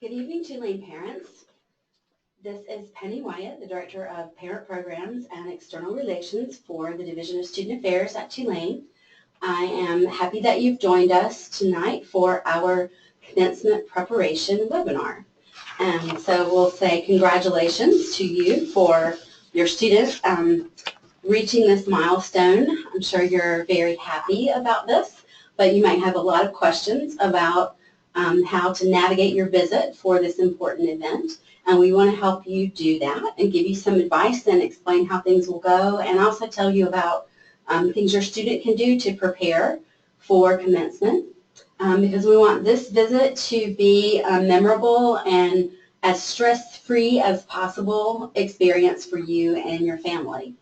Good evening, Tulane parents. This is Penny Wyatt, the Director of Parent Programs and External Relations for the Division of Student Affairs at Tulane. I am happy that you've joined us tonight for our commencement preparation webinar. And so we'll say congratulations to you for your student reaching this milestone. I'm sure you're very happy about this, but you might have a lot of questions about how to navigate your visit for this important event. And we want to help you do that and give you some advice and explain how things will go, and also tell you about things your student can do to prepare for commencement, because we want this visit to be a memorable and as stress-free as possible experience for you and your family.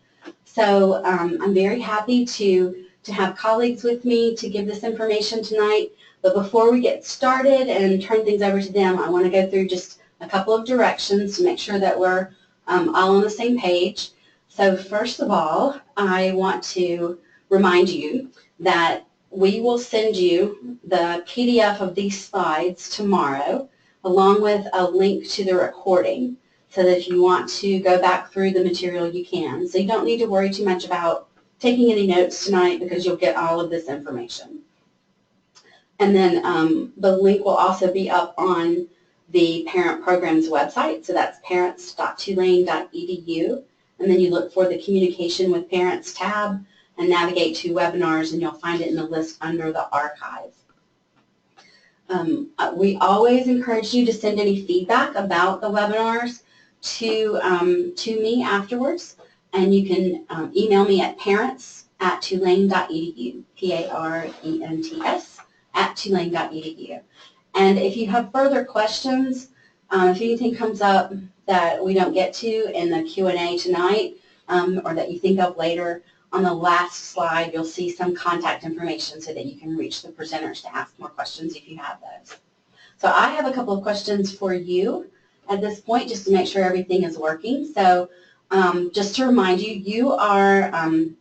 So I'm very happy to have colleagues with me to give this information tonight. But before we get started and turn things over to them, I want to go through just a couple of directions to make sure that we're all on the same page. So first of all, I want to remind you that we will send you the PDF of these slides tomorrow, along with a link to the recording, so that if you want to go back through the material, you can. So you don't need to worry too much about taking any notes tonight, because you'll get all of this information. And then the link will also be up on the Parent Programs website, so that's parents.tulane.edu. And then you look for the Communication with Parents tab and navigate to Webinars, and you'll find it in the list under the Archive. We always encourage you to send any feedback about the webinars to me afterwards, and you can email me at parents@tulane.edu, parents@tulane.edu. And if you have further questions, if anything comes up that we don't get to in the Q&A tonight, or that you think of later, on the last slide you'll see some contact information so that you can reach the presenters to ask more questions if you have those. So I have a couple of questions for you at this point, just to make sure everything is working. So just to remind you, you are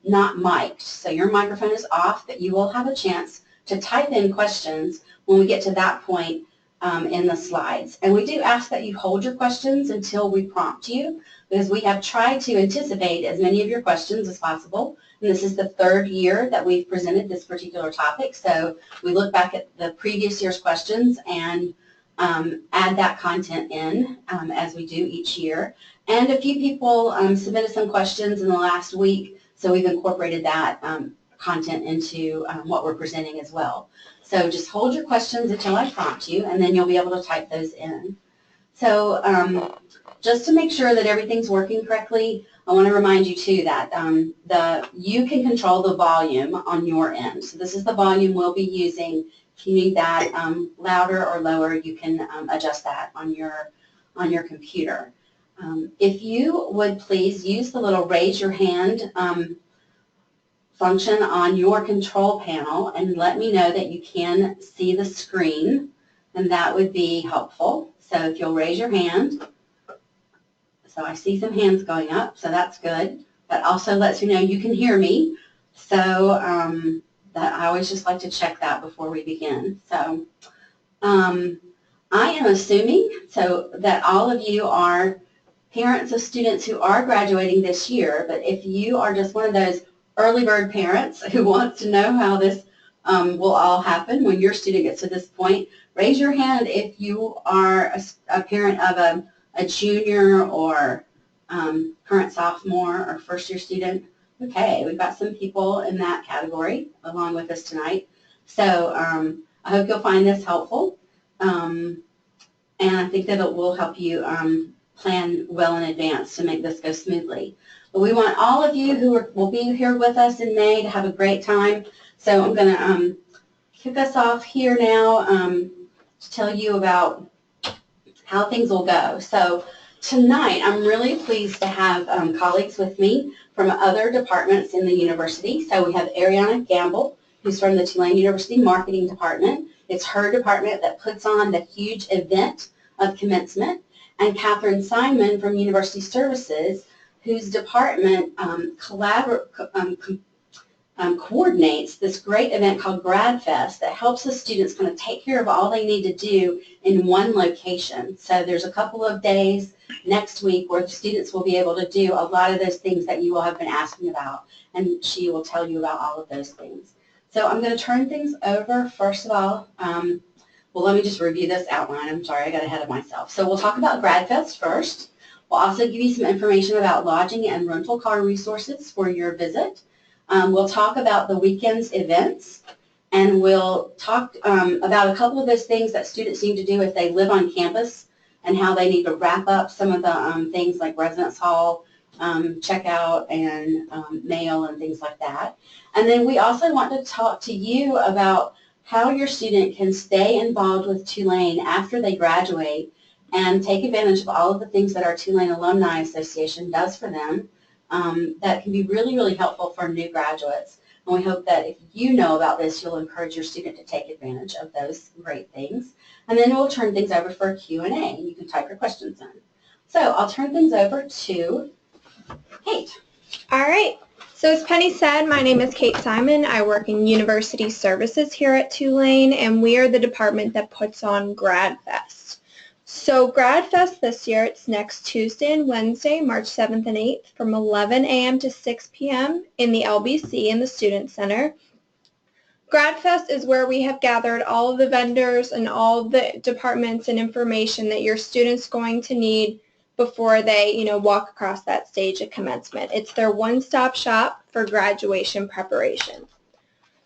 not mic'd, so your microphone is off, but you will have a chance to type in questions when we get to that point in the slides. And we do ask that you hold your questions until we prompt you, because we have tried to anticipate as many of your questions as possible. And this is the third year that we've presented this particular topic, so we look back at the previous year's questions and add that content in as we do each year. And a few people submitted some questions in the last week, so we've incorporated that content into what we're presenting as well. So just hold your questions until I prompt you, and then you'll be able to type those in. So just to make sure that everything's working correctly, I want to remind you too that you can control the volume on your end. So this is the volume we'll be using. If you need that louder or lower, you can adjust that on your computer. If you would please use the little raise your hand function on your control panel and let me know that you can see the screen, and that would be helpful. So if you'll raise your hand. So I see some hands going up, so that's good. That also lets me know you can hear me. So that I always just like to check that before we begin. So I am assuming that all of you are parents of students who are graduating this year, but if you are just one of those early bird parents who wants to know how this will all happen when your student gets to this point, raise your hand if you are a parent of a junior or current sophomore or first year student. Okay, we've got some people in that category along with us tonight. So I hope you'll find this helpful, and I think that it will help you plan well in advance to make this go smoothly. But we want all of you who will be here with us in May to have a great time. So I'm going to kick us off here now to tell you about how things will go. So tonight I'm really pleased to have colleagues with me from other departments in the university. So we have Ariana Gamble, who's from the Tulane University Marketing Department. It's her department that puts on the huge event of commencement. And Catherine Simon from University Services, whose department coordinates this great event called Grad Fest that helps the students kind of take care of all they need to do in one location. So there's a couple of days next week where the students will be able to do a lot of those things that you all have been asking about, and she will tell you about all of those things. So I'm going to turn things over, first of all, well, let me just review this outline. I'm sorry, I got ahead of myself. So we'll talk about Grad Fest first. We'll also give you some information about lodging and rental car resources for your visit. We'll talk about the weekend's events, and we'll talk about a couple of those things that students need to do if they live on campus and how they need to wrap up some of the things like residence hall, checkout, and mail and things like that. And then we also want to talk to you about how your student can stay involved with Tulane after they graduate and take advantage of all of the things that our Tulane Alumni Association does for them that can be really, really helpful for new graduates. And we hope that if you know about this, you'll encourage your student to take advantage of those great things. And then we'll turn things over for a Q&A. You can type your questions in. So I'll turn things over to Kate. All right. So as Penny said, my name is Kate Simon. I work in University Services here at Tulane, and we are the department that puts on Grad Fest. So Grad Fest this year, it's next Tuesday and Wednesday, March 7th and 8th, from 11 a.m. to 6 p.m. in the LBC in the Student Center. Grad Fest is where we have gathered all of the vendors and all the departments and information that your student's going to need before they, walk across that stage at commencement. It's their one-stop shop for graduation preparation.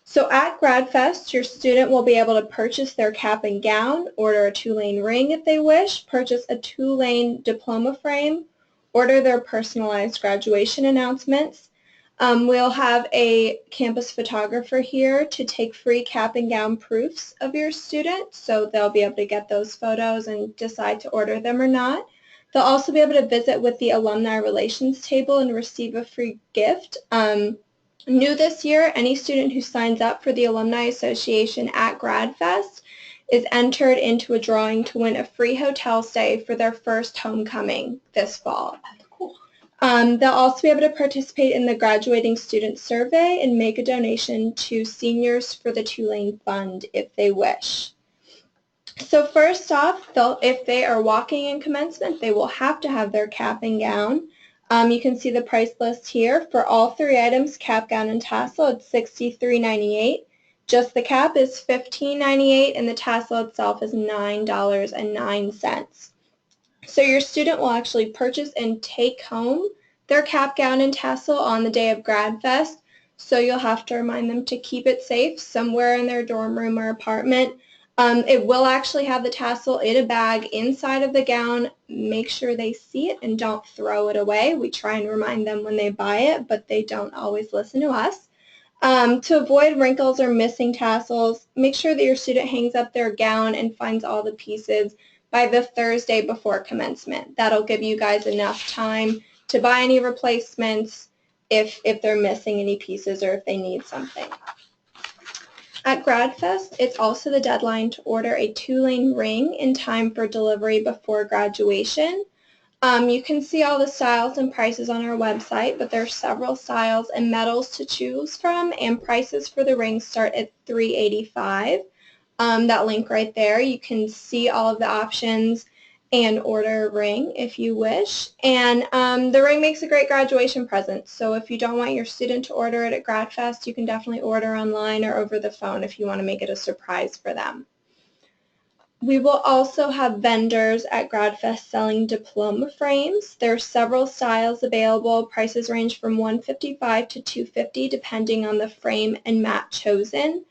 So at Grad Fest, your student will be able to purchase their cap and gown, order a Tulane ring if they wish, purchase a Tulane diploma frame, order their personalized graduation announcements. We'll have a campus photographer here to take free cap and gown proofs of your student, so they'll be able to get those photos and decide to order them or not. They'll also be able to visit with the alumni relations table and receive a free gift. New this year, any student who signs up for the Alumni Association at Grad Fest is entered into a drawing to win a free hotel stay for their first homecoming this fall. Cool. They'll also be able to participate in the graduating student survey and make a donation to seniors for the Tulane Fund if they wish. So first off, if they are walking in commencement, they will have to have their cap and gown. You can see the price list here. For all three items, cap, gown, and tassel, it's $63.98. Just the cap is $15.98, and the tassel itself is $9.09. So your student will actually purchase and take home their cap, gown, and tassel on the day of Grad Fest. So you'll have to remind them to keep it safe somewhere in their dorm room or apartment. It will actually have the tassel in a bag inside of the gown. Make sure they see it and don't throw it away. We try and remind them when they buy it, but they don't always listen to us. To avoid wrinkles or missing tassels, make sure that your student hangs up their gown and finds all the pieces by the Thursday before commencement. That'll give you guys enough time to buy any replacements if they're missing any pieces or if they need something. At Grad Fest, it's also the deadline to order a Tulane ring in time for delivery before graduation. You can see all the styles and prices on our website, but there are several styles and metals to choose from, and prices for the rings start at $385. That link right there, you can see all of the options and order a ring if you wish. And the ring makes a great graduation present, so if you don't want your student to order it at Grad Fest, you can definitely order online or over the phone if you want to make it a surprise for them. We will also have vendors at Grad Fest selling diploma frames. There are several styles available. Prices range from $155 to $250 depending on the frame and mat chosen.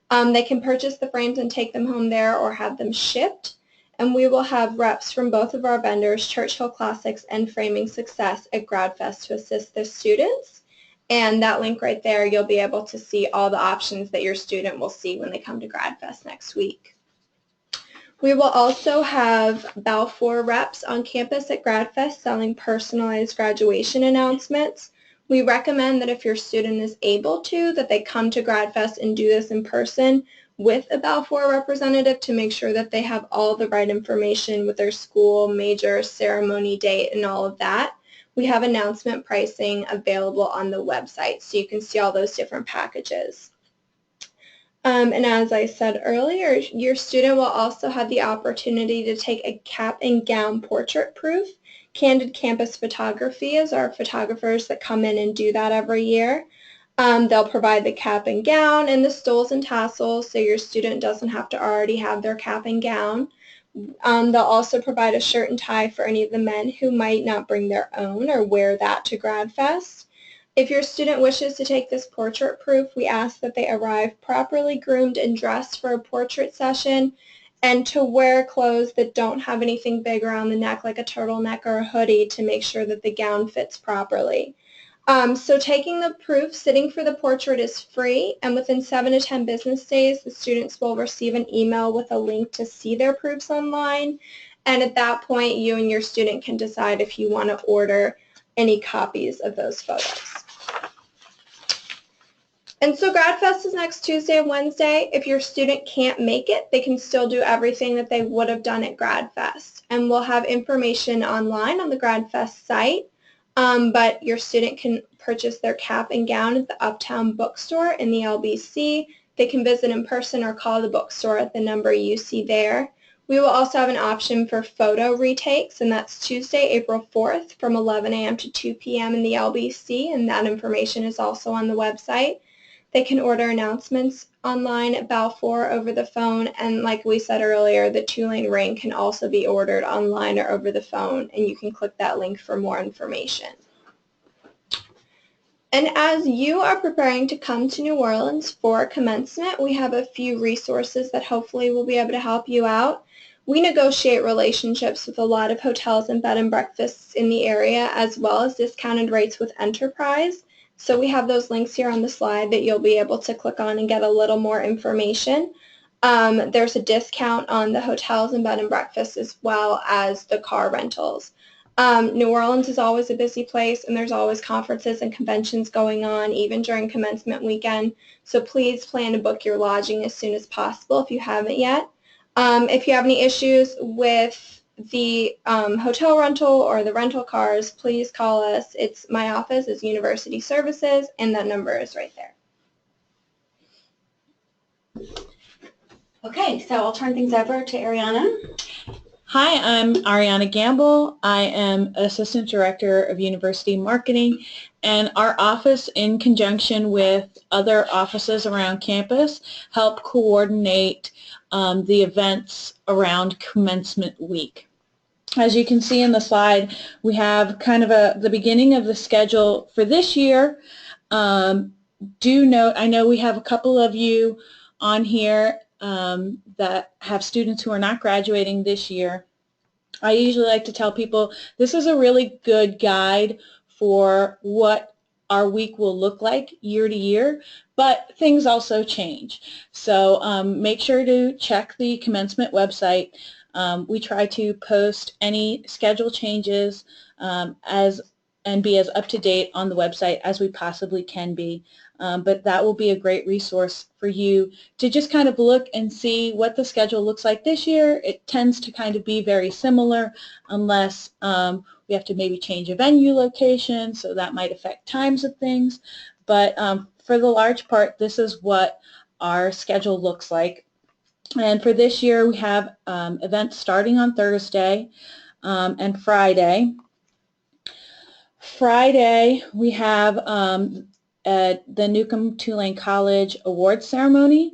They can purchase the frames and take them home there or have them shipped. And we will have reps from both of our vendors, Churchill Classics and Framing Success, at Grad Fest to assist the students. And that link right there, you'll be able to see all the options that your student will see when they come to Grad Fest next week. We will also have Balfour reps on campus at Grad Fest selling personalized graduation announcements. We recommend that if your student is able to, that they come to Grad Fest and do this in person with a Balfour representative to make sure that they have all the right information with their school, major, ceremony, date, and all of that. we have announcement pricing available on the website, so you can see all those different packages. And as I said earlier, your student will also have the opportunity to take a cap and gown portrait proof. Candid Campus Photography is our photographers that come in and do that every year. They'll provide the cap and gown and the stoles and tassels, so your student doesn't have to already have their cap and gown. They'll also provide a shirt and tie for any of the men who might not bring their own or wear that to GradFest. If your student wishes to take this portrait proof, we ask that they arrive properly groomed and dressed for a portrait session, and to wear clothes that don't have anything big around the neck like a turtleneck or a hoodie to make sure that the gown fits properly. So taking the proof, sitting for the portrait is free, and within 7 to 10 business days, the students will receive an email with a link to see their proofs online, and at that point, you and your student can decide if you want to order any copies of those photos. And so GradFest is next Tuesday and Wednesday. If your student can't make it, they can still do everything that they would have done at GradFest, and we'll have information online on the GradFest site. But your student can purchase their cap and gown at the Uptown Bookstore in the LBC. They can visit in person or call the bookstore at the number you see there. We will also have an option for photo retakes, and that's Tuesday, April 4th from 11 a.m. to 2 p.m. in the LBC, and that information is also on the website. They can order announcements online at Balfour over the phone, and like we said earlier, the Tulane ring can also be ordered online or over the phone, and you can click that link for more information. And as you are preparing to come to New Orleans for commencement, we have a few resources that hopefully will be able to help you out. We negotiate relationships with a lot of hotels and bed and breakfasts in the area, as well as discounted rates with Enterprise. So we have those links here on the slide that you'll be able to click on and get a little more information. There's a discount on the hotels and bed and breakfasts as well as the car rentals. New Orleans is always a busy place, and there's always conferences and conventions going on, even during commencement weekend. So please plan to book your lodging as soon as possible if you haven't yet. If you have any issues with the hotel rental or the rental cars, please call us. My office is University Services, and that number is right there. Okay, so I'll turn things over to Ariana. Hi, I'm Ariana Gamble. I am Assistant Director of University Marketing, and our office, in conjunction with other offices around campus, help coordinate the events around Commencement Week. As you can see in the slide, we have kind of the beginning of the schedule for this year. Do note, I know we have a couple of you on here that have students who are not graduating this year. I usually like to tell people this is a really good guide for what our week will look like year to year, but things also change. So make sure to check the commencement website. We try to post any schedule changes and be as up to date on the website as we possibly can be. But that will be a great resource for you to just kind of look and see what the schedule looks like this year. It tends to kind of be very similar unless we have to maybe change a venue location, so that might affect times of things. But for the large part, this is what our schedule looks like. And for this year, we have events starting on Thursday and Friday. Friday, we have at the Newcomb Tulane College Awards Ceremony.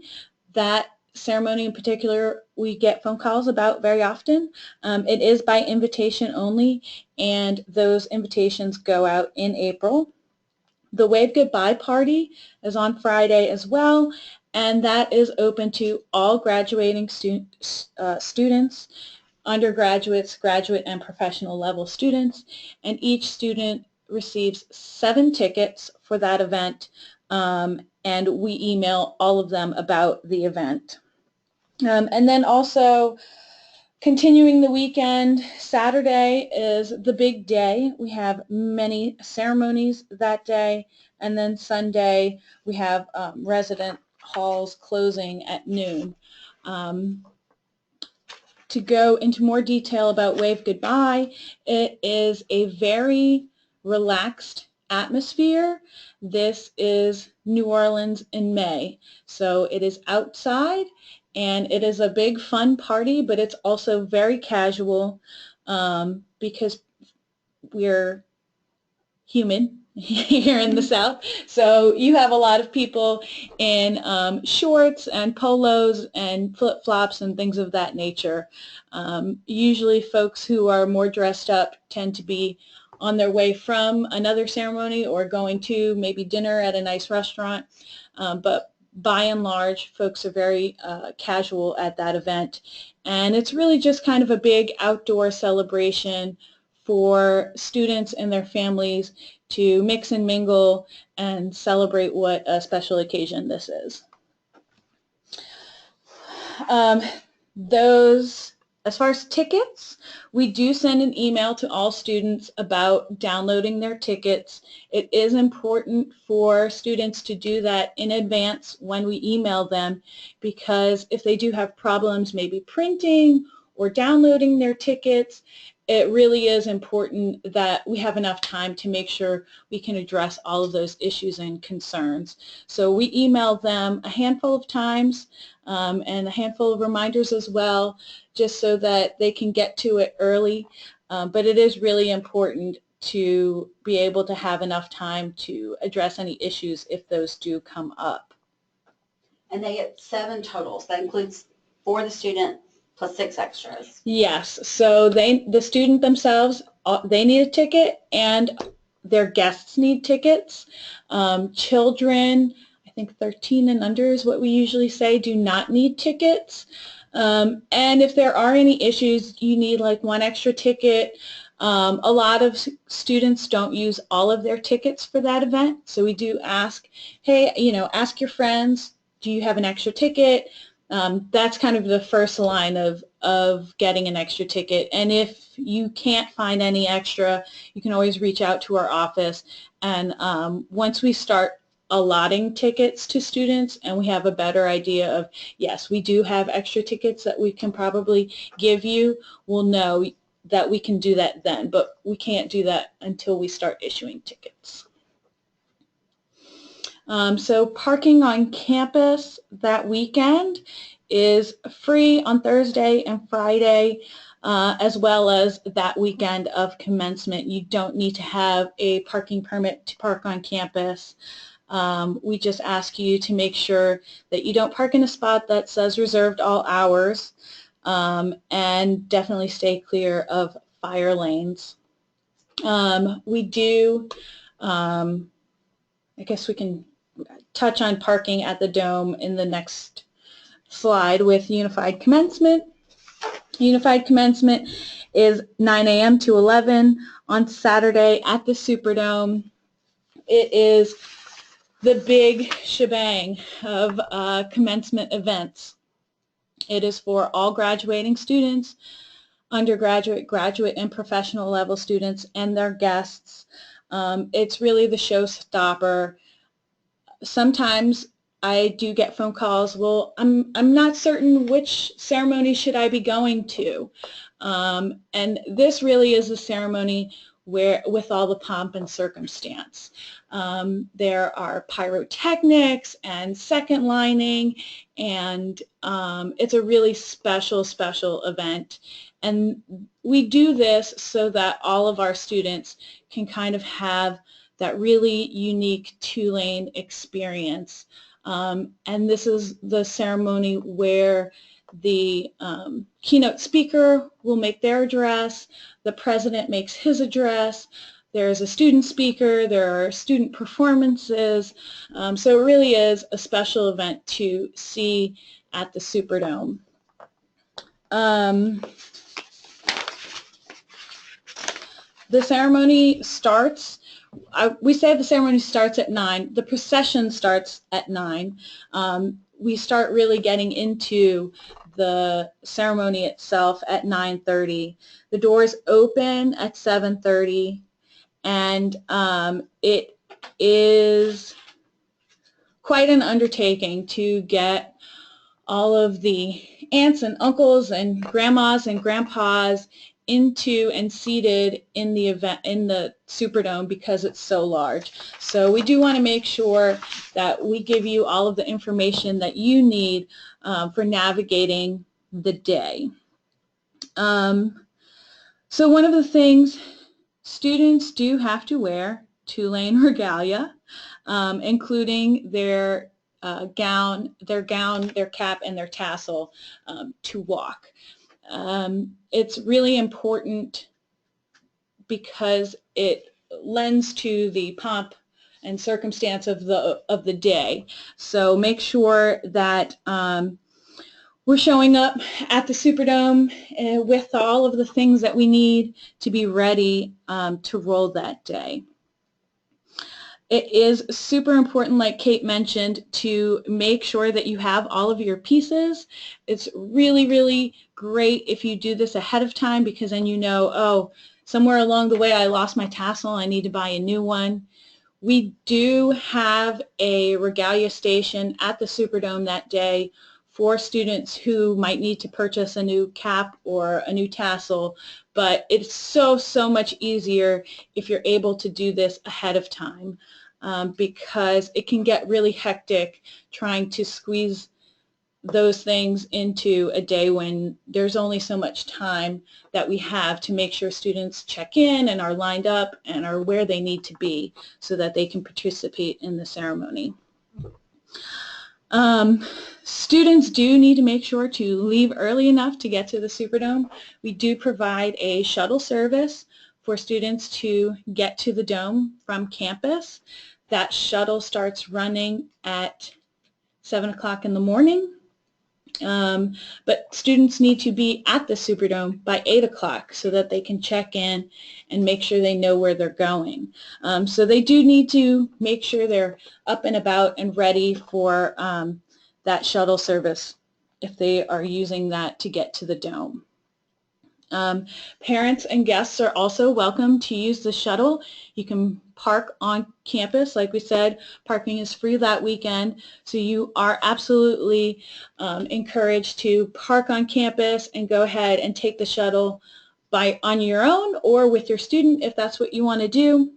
That ceremony in particular we get phone calls about very often. It is by invitation only, and those invitations go out in April. The Wave Goodbye Party is on Friday as well, and that is open to all graduating students, undergraduates, graduate, and professional level students, and each student receives 7 tickets for that event, and we email all of them about the event. And then also, continuing the weekend, Saturday is the big day. We have many ceremonies that day, and then Sunday we have resident halls closing at noon. To go into more detail about Wave Goodbye, it is a very relaxed atmosphere. This is New Orleans in May. So it is outside and it is a big fun party, but it's also very casual because we're human here in the South. So you have a lot of people in shorts and polos and flip-flops and things of that nature. Usually folks who are more dressed up tend to be on their way from another ceremony or going to maybe dinner at a nice restaurant. But by and large, folks are very casual at that event. And it's really just kind of a big outdoor celebration for students and their families to mix and mingle and celebrate what a special occasion this is. As far as tickets, we do send an email to all students about downloading their tickets. It is important for students to do that in advance when we email them, because if they do have problems maybe printing or downloading their tickets, it really is important that we have enough time to make sure we can address all of those issues and concerns. So we email them a handful of times and a handful of reminders as well, just so that they can get to it early. But it is really important to be able to have enough time to address any issues if those do come up. And they get 7 totals. That includes 4 the student plus 6 extras. Yes, so the student themselves, they need a ticket, and their guests need tickets. Children, I think 13 and under is what we usually say, do not need tickets. And if there are any issues, you need like 1 extra ticket. A lot of students don't use all of their tickets for that event, so we do ask, hey, ask your friends, do you have an extra ticket? That's kind of the first line of getting an extra ticket. And if you can't find any extra, you can always reach out to our office. And once we start allotting tickets to students and we have a better idea of, yes, we do have extra tickets that we can probably give you, we'll know that we can do that then. But we can't do that until we start issuing tickets. So parking on campus that weekend is free on Thursday and Friday, as well as that weekend of commencement. You don't need to have a parking permit to park on campus. We just ask you to make sure that you don't park in a spot that says reserved all hours, and definitely stay clear of fire lanes. We do, I guess we can touch on parking at the Dome in the next slide with Unified Commencement. Unified Commencement is 9 a.m. to 11 on Saturday at the Superdome. It is the big shebang of commencement events. It is for all graduating students, undergraduate, graduate, and professional level students and their guests. It's really the showstopper. Sometimes I do get phone calls, well, I'm not certain which ceremony should I be going to. And this really is a ceremony where, with all the pomp and circumstance. There are pyrotechnics and second lining, and it's a really special event. And we do this so that all of our students can kind of have that really unique Tulane experience. And this is the ceremony where the keynote speaker will make their address, the president makes his address, there's a student speaker, there are student performances, so it really is a special event to see at the Superdome. The ceremony starts, we say the ceremony starts at 9. The procession starts at 9. We start really getting into the ceremony itself at 9:30. The doors open at 7:30, and it is quite an undertaking to get all of the aunts and uncles and grandmas and grandpas into and seated in the event in the Superdome because it's so large. So we do want to make sure that we give you all of the information that you need for navigating the day. So one of the things, students do have to wear Tulane regalia, including their gown, their cap, and their tassel to walk. It's really important because it lends to the pomp and circumstance of the day. So make sure that we're showing up at the Superdome with all of the things that we need to be ready to roll that day. It is super important, like Kate mentioned, to make sure that you have all of your pieces. It's really, really great if you do this ahead of time, because then you know, oh, somewhere along the way I lost my tassel, I need to buy a new one. We do have a regalia station at the Superdome that day for students who might need to purchase a new cap or a new tassel, but it's so much easier if you're able to do this ahead of time, because it can get really hectic trying to squeeze those things into a day when there's only so much time that we have to make sure students check in and are lined up and are where they need to be so that they can participate in the ceremony. Students do need to make sure to leave early enough to get to the Superdome. We do provide a shuttle service for students to get to the dome from campus. That shuttle starts running at 7 o'clock in the morning. But students need to be at the Superdome by 8 o'clock so that they can check in and make sure they know where they're going. So they do need to make sure they're up and about and ready for that shuttle service if they are using that to get to the dome. Parents and guests are also welcome to use the shuttle. You can park on campus. Like we said, parking is free that weekend, so you are absolutely encouraged to park on campus and go ahead and take the shuttle on your own or with your student if that's what you want to do.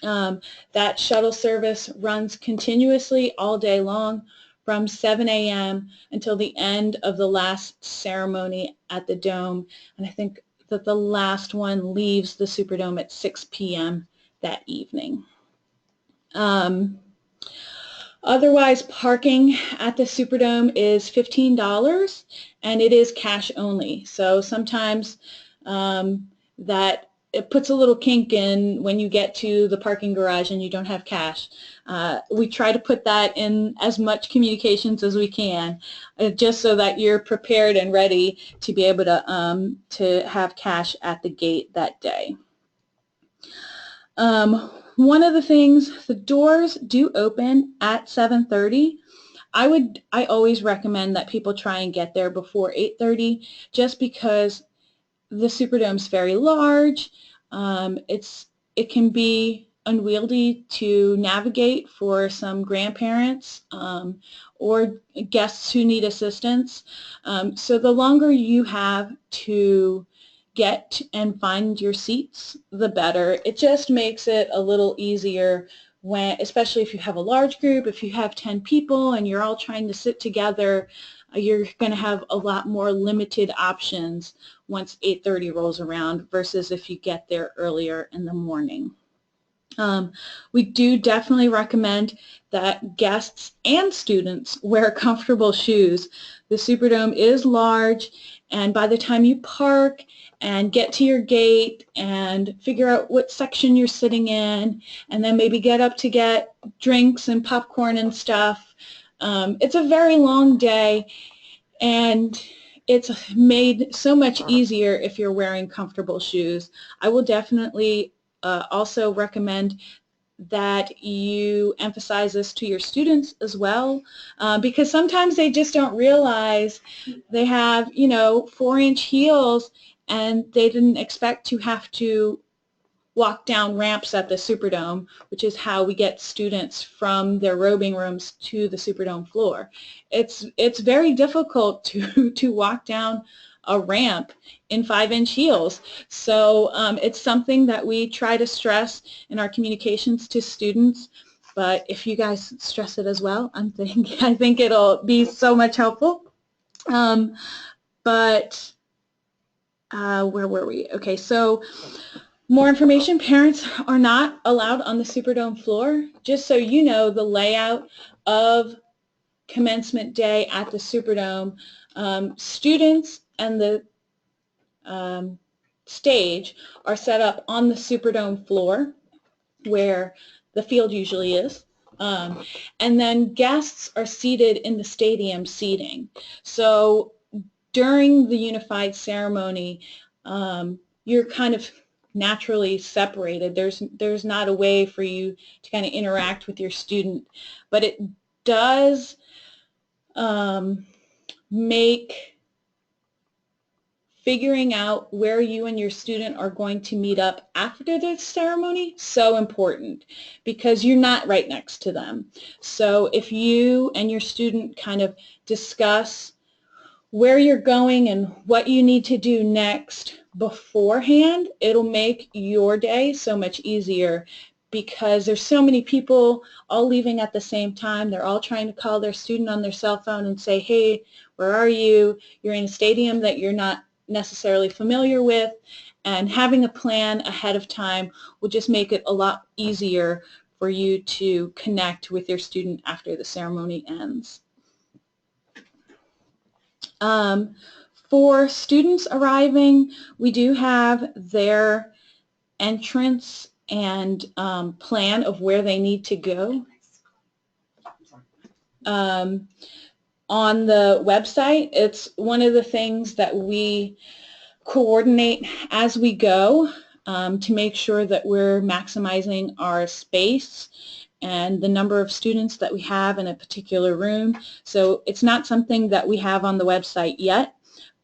That shuttle service runs continuously all day long from 7 a.m. until the end of the last ceremony at the Dome. And I think that the last one leaves the Superdome at 6 p.m. that evening. Otherwise, parking at the Superdome is $15, and it is cash only. So sometimes that it puts a little kink in when you get to the parking garage and you don't have cash. We try to put that in as much communications as we can, just so that you're prepared and ready to be able to have cash at the gate that day. One of the things, the doors do open at 7:30. I always recommend that people try and get there before 8:30, just because the Superdome's very large. It can be unwieldy to navigate for some grandparents or guests who need assistance. So the longer you have to get and find your seats, the better. It just makes it a little easier when, especially if you have a large group, if you have 10 people and you're all trying to sit together, you're going to have a lot more limited options once 8:30 rolls around versus if you get there earlier in the morning. We do definitely recommend that guests and students wear comfortable shoes. The Superdome is large, and by the time you park and get to your gate and figure out what section you're sitting in and then maybe get up to get drinks and popcorn and stuff, it's a very long day, and it's made so much easier if you're wearing comfortable shoes. I will definitely also recommend that you emphasize this to your students as well, because sometimes they just don't realize they have, 4-inch heels and they didn't expect to have to walk down ramps at the Superdome, which is how we get students from their robing rooms to the Superdome floor. It's very difficult to walk down a ramp in 5-inch heels. So it's something that we try to stress in our communications to students. But if you guys stress it as well, I think it'll be so much helpful. But where were we? Okay, so more information. Parents are not allowed on the Superdome floor. Just so you know, the layout of commencement day at the Superdome, students and the stage are set up on the Superdome floor where the field usually is. And then guests are seated in the stadium seating. So during the unified ceremony, you're kind of naturally separated. There's not a way for you to kind of interact with your student, but it does make figuring out where you and your student are going to meet up after the ceremony so important, because you're not right next to them. So if you and your student kind of discuss where you're going and what you need to do next beforehand, it'll make your day so much easier, because there's so many people all leaving at the same time. They're all trying to call their student on their cell phone and say, hey, where are you? You're in a stadium that you're not necessarily familiar with, and having a plan ahead of time will just make it a lot easier for you to connect with your student after the ceremony ends. For students arriving, we do have their entrance and plan of where they need to go on the website. It's one of the things that we coordinate as we go to make sure that we're maximizing our space and the number of students that we have in a particular room. So it's not something that we have on the website yet,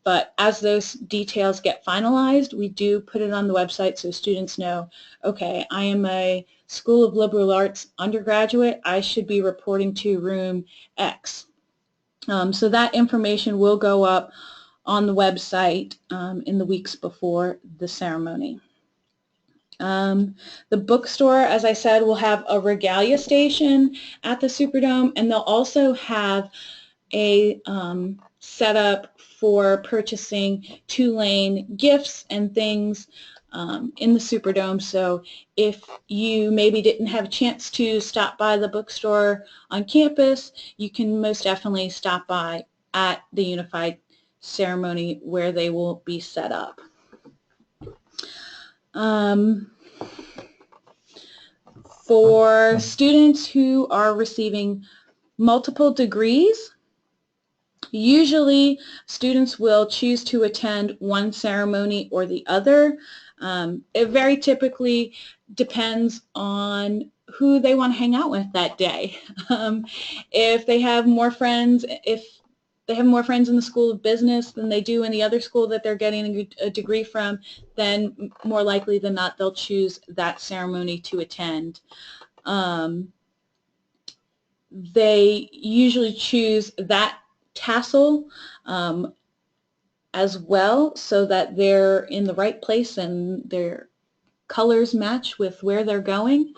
but as those details get finalized, we do put it on the website so students know, okay, I am a School of Liberal Arts undergraduate. I should be reporting to room X. So that information will go up on the website in the weeks before the ceremony. The bookstore, as I said, will have a regalia station at the Superdome, and they'll also have a setup for purchasing Tulane gifts and things in the Superdome. So if you maybe didn't have a chance to stop by the bookstore on campus, you can most definitely stop by at the Unified Ceremony where they will be set up. For students who are receiving multiple degrees, usually students will choose to attend one ceremony or the other. It very typically depends on who they want to hang out with that day. If they have more friends, in the School of Business than they do in the other school that they're getting a degree from, then more likely than not they'll choose that ceremony to attend. They usually choose that tassel as well, so that they're in the right place and their colors match with where they're going.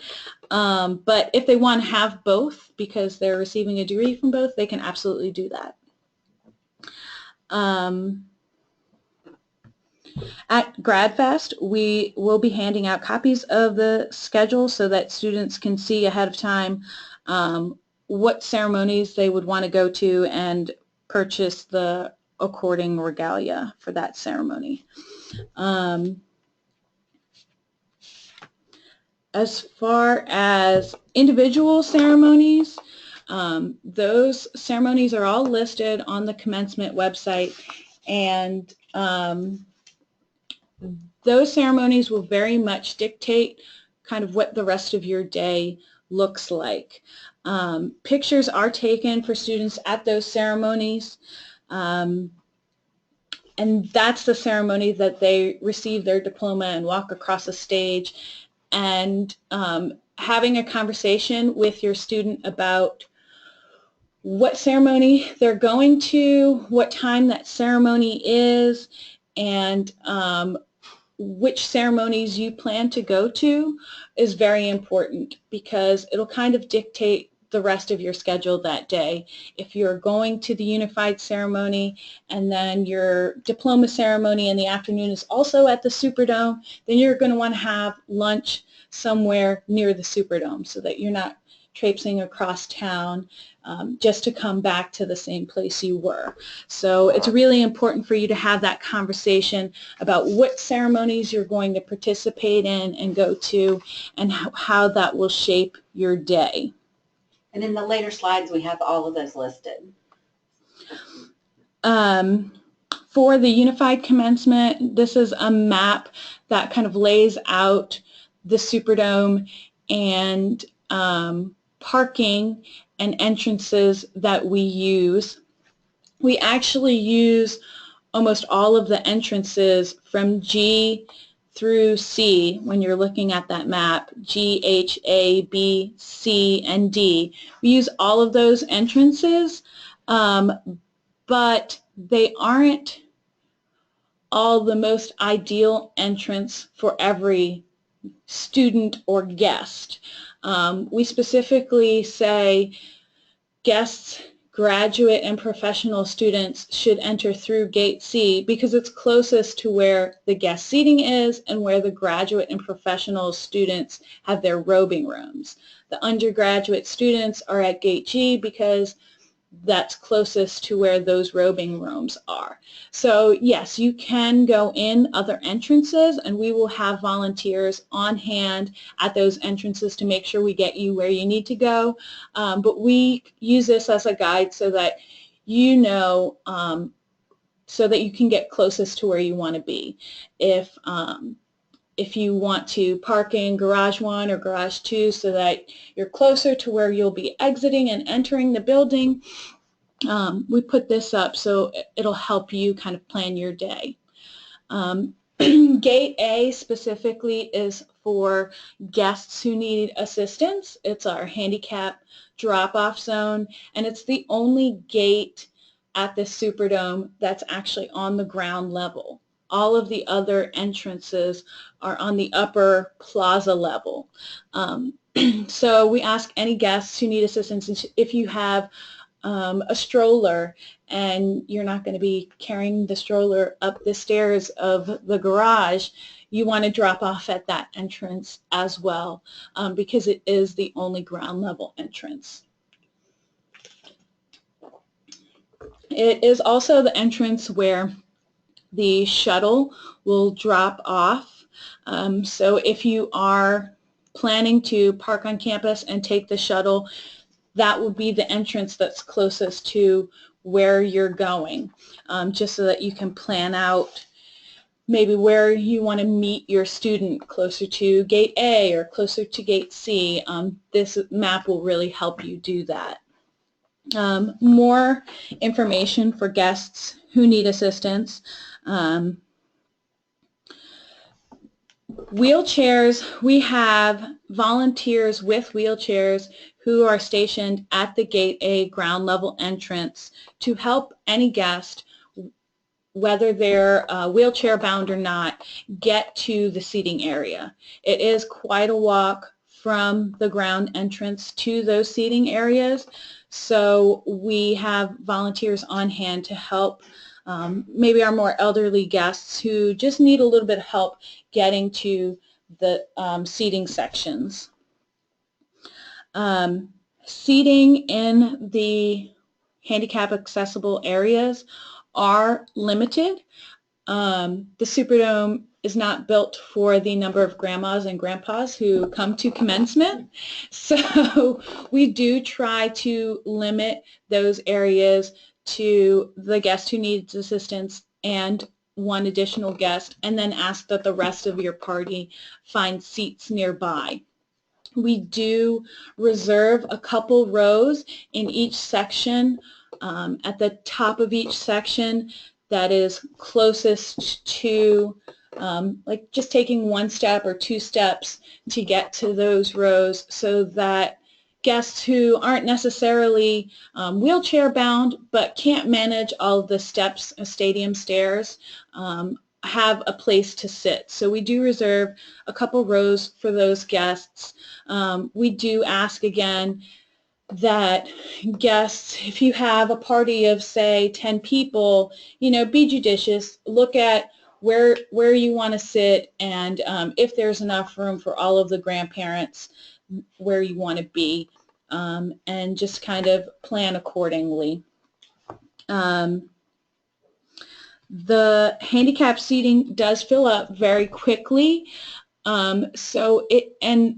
But if they want to have both because they're receiving a degree from both, they can absolutely do that. At GradFest, we will be handing out copies of the schedule so that students can see ahead of time what ceremonies they would want to go to and purchase the according regalia for that ceremony. As far as individual ceremonies, those ceremonies are all listed on the Commencement website, and those ceremonies will very much dictate kind of what the rest of your day looks like. Pictures are taken for students at those ceremonies, and that's the ceremony that they receive their diploma and walk across the stage. And having a conversation with your student about what ceremony they're going to, what time that ceremony is, and which ceremonies you plan to go to is very important because it'll kind of dictate the rest of your schedule that day. If you're going to the unified ceremony and then your diploma ceremony in the afternoon is also at the Superdome, then you're going to want to have lunch somewhere near the Superdome so that you're not traipsing across town just to come back to the same place you were. So it's really important for you to have that conversation about what ceremonies you're going to participate in and go to and how that will shape your day. And in the later slides, we have all of those listed. For the unified commencement, this is a map that kind of lays out the Superdome and parking and entrances that we use. We actually use almost all of the entrances from G through C when you're looking at that map, G, H, A, B, C, and D. We use all of those entrances, but they aren't all the most ideal entrance for every student or guest. We specifically say guests, graduate, and professional students should enter through Gate C because it's closest to where the guest seating is and where the graduate and professional students have their robing rooms. The undergraduate students are at Gate G because that's closest to where those robing rooms are. So yes, you can go in other entrances and we will have volunteers on hand at those entrances to make sure we get you where you need to go. But we use this as a guide so that you know, so that you can get closest to where you want to be. If you want to park in Garage 1 or Garage 2 so that you're closer to where you'll be exiting and entering the building, we put this up so it'll help you kind of plan your day. Gate A specifically is for guests who need assistance. It's our handicap drop-off zone, and it's the only gate at the Superdome that's actually on the ground level. All of the other entrances are on the upper plaza level. So we ask any guests who need assistance, if you have a stroller and you're not going to be carrying the stroller up the stairs of the garage, you want to drop off at that entrance as well because it is the only ground level entrance. It is also the entrance where the shuttle will drop off. So if you are planning to park on campus and take the shuttle, that would be the entrance that's closest to where you're going, just so that you can plan out maybe where you want to meet your student, closer to Gate A or closer to Gate C. This map will really help you do that. More information for guests who need assistance. Wheelchairs, we have volunteers with wheelchairs who are stationed at the Gate A ground level entrance to help any guest, whether they're wheelchair bound or not, get to the seating area. It is quite a walk from the ground entrance to those seating areas, so we have volunteers on hand to help maybe our more elderly guests who just need a little bit of help getting to the seating sections. Seating in the handicap accessible areas are limited. The Superdome is not built for the number of grandmas and grandpas who come to commencement, so we do try to limit those areas to the guest who needs assistance and one additional guest, and then ask that the rest of your party find seats nearby. We do reserve a couple rows in each section, at the top of each section that is closest to like just taking one step or two steps to get to those rows, so that guests who aren't necessarily wheelchair bound but can't manage all of the steps, stadium stairs, have a place to sit. So we do reserve a couple rows for those guests. We do ask again that guests, if you have a party of, say, 10 people, be judicious. Look at where you want to sit, and if there's enough room for all of the grandparents, where you want to be, and just kind of plan accordingly. The handicap seating does fill up very quickly. And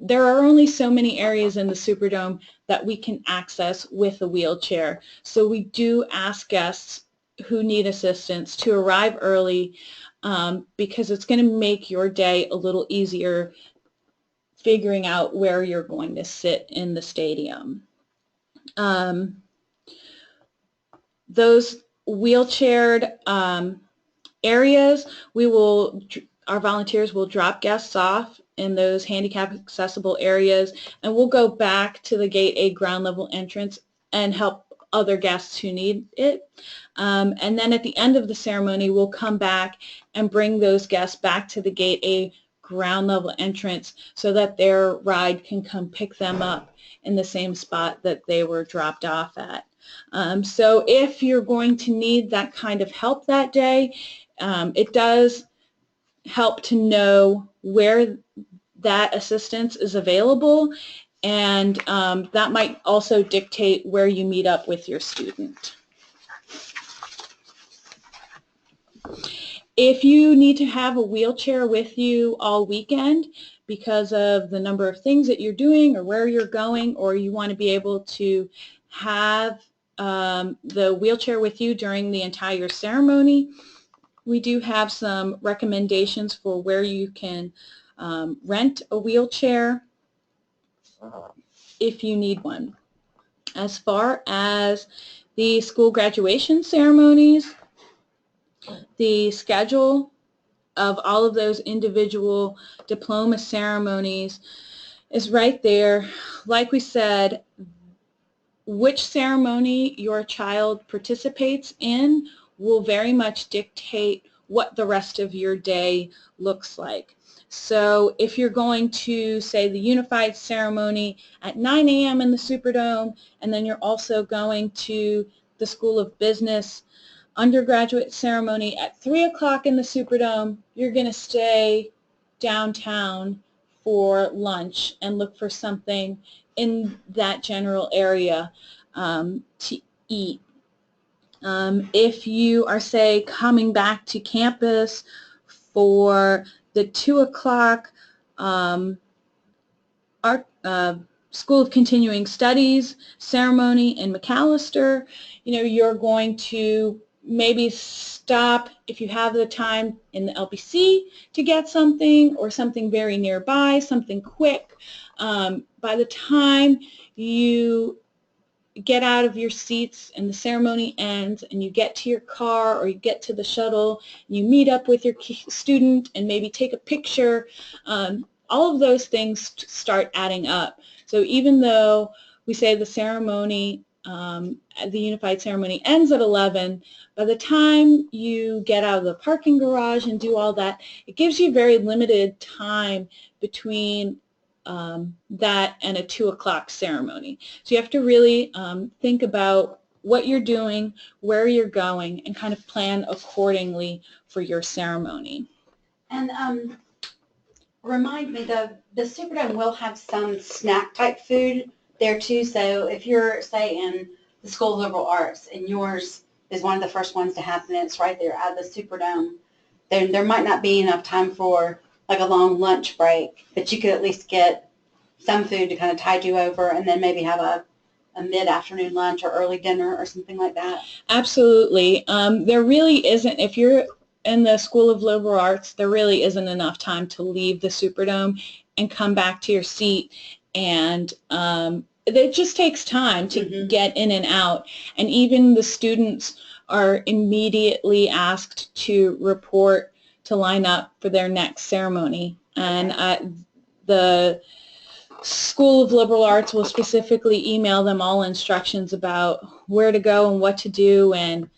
there are only so many areas in the Superdome that we can access with a wheelchair. So we do ask guests who need assistance to arrive early, because it's going to make your day a little easier figuring out where you're going to sit in the stadium. Those wheelchaired areas, our volunteers will drop guests off in those handicap accessible areas, and we'll go back to the Gate A ground level entrance and help other guests who need it. And then at the end of the ceremony, we'll come back and bring those guests back to the Gate A ground level entrance so that their ride can come pick them up in the same spot that they were dropped off at. So if you're going to need that kind of help that day, it does help to know where that assistance is available, and that might also dictate where you meet up with your student. If you need to have a wheelchair with you all weekend because of the number of things that you're doing or where you're going, or you want to be able to have the wheelchair with you during the entire ceremony, we do have some recommendations for where you can rent a wheelchair if you need one. As far as the school graduation ceremonies, the schedule of all of those individual diploma ceremonies is right there. Like we said, which ceremony your child participates in will very much dictate what the rest of your day looks like. So if you're going to, say, the unified ceremony at 9 a.m. in the Superdome, and then you're also going to the School of Business undergraduate ceremony at 3 o'clock in the Superdome, you're going to stay downtown for lunch and look for something in that general area to eat. If you are, say, coming back to campus for the 2 o'clock School of Continuing Studies ceremony in McAllister, you're going to maybe stop, if you have the time, in the LBC to get something, or something very nearby, something quick. By the time you get out of your seats and the ceremony ends and you get to your car or you get to the shuttle, you meet up with your student and maybe take a picture, all of those things start adding up. So even though we say the ceremony, the unified ceremony ends at 11, by the time you get out of the parking garage and do all that, it gives you very limited time between that and a 2 o'clock ceremony. So you have to really think about what you're doing, where you're going, and kind of plan accordingly for your ceremony. And remind me, the Superdome will have some snack type food there too. So if you're, say, in the School of Liberal Arts and yours is one of the first ones to happen, it's right there at the Superdome, then there might not be enough time for like a long lunch break, but you could at least get some food to kind of tide you over, and then maybe have a mid-afternoon lunch or early dinner or something like that. Absolutely. There really isn't, if you're in the School of Liberal Arts, there really isn't enough time to leave the Superdome and come back to your seat, and it just takes time to get in and out. And even the students are immediately asked to report to line up for their next ceremony. And the School of Liberal Arts will specifically email them all instructions about where to go and what to do and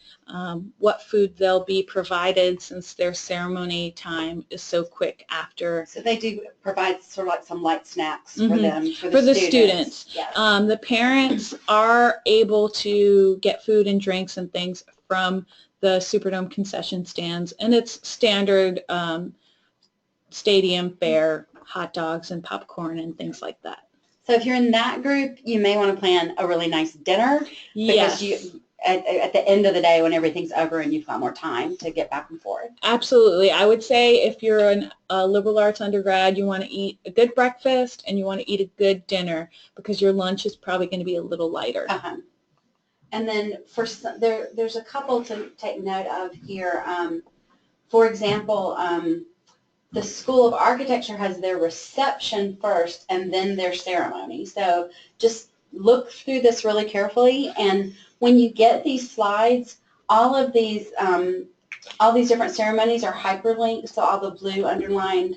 what food they'll be provided, since their ceremony time is so quick after. So they do provide sort of like some light snacks for Mhm. them, For the students. Yes. The parents are able to get food and drinks and things from the Superdome concession stands, and it's standard stadium fare, hot dogs and popcorn and things like that. So if you're in that group, you may want to plan a really nice dinner, Yes. because at the end of the day, when everything's over and you've got more time to get back and forth. Absolutely. I would say if you're a liberal arts undergrad, you want to eat a good breakfast and you want to eat a good dinner, because your lunch is probably going to be a little lighter. Uh-huh. And then there's a couple to take note of here. For example, the School of Architecture has their reception first and then their ceremony. So just look through this really carefully, and when you get these slides, all these different ceremonies are hyperlinked, so all the blue underlined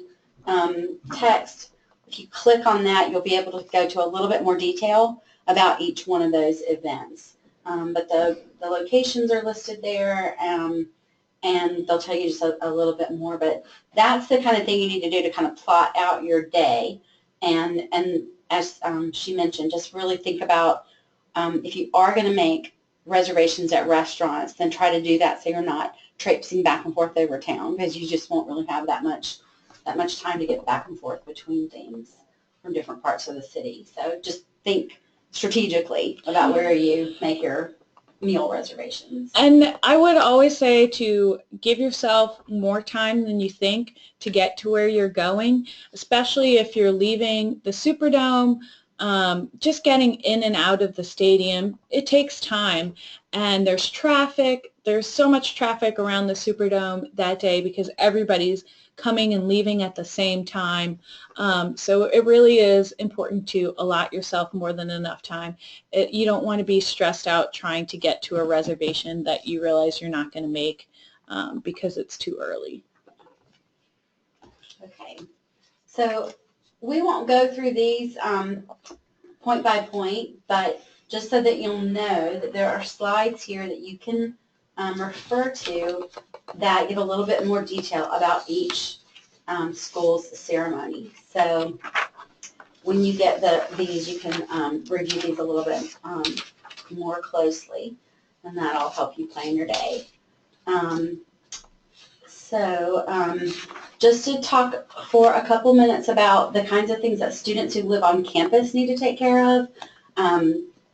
text, if you click on that, you'll be able to go to a little bit more detail about each one of those events. But the locations are listed there, and they'll tell you just a little bit more. But that's the kind of thing you need to do to kind of plot out your day. And as she mentioned, just really think about if you are going to make reservations at restaurants, then try to do that so you're not traipsing back and forth over town, because you just won't really have that much time to get back and forth between things from different parts of the city. So just think strategically about where you make your meal reservations. And I would always say to give yourself more time than you think to get to where you're going, especially if you're leaving the Superdome. Just getting in and out of the stadium, it takes time, and there's traffic. There's so much traffic around the Superdome that day because everybody's coming and leaving at the same time. So it really is important to allot yourself more than enough time. You don't want to be stressed out trying to get to a reservation that you realize you're not going to make because it's too early. Okay, so we won't go through these point by point, but just so that you'll know that there are slides here that you can refer to that give a little bit more detail about each school's ceremony. So when you get these, you can review these a little bit more closely, and that'll help you plan your day. Just to talk for a couple minutes about the kinds of things that students who live on campus need to take care of.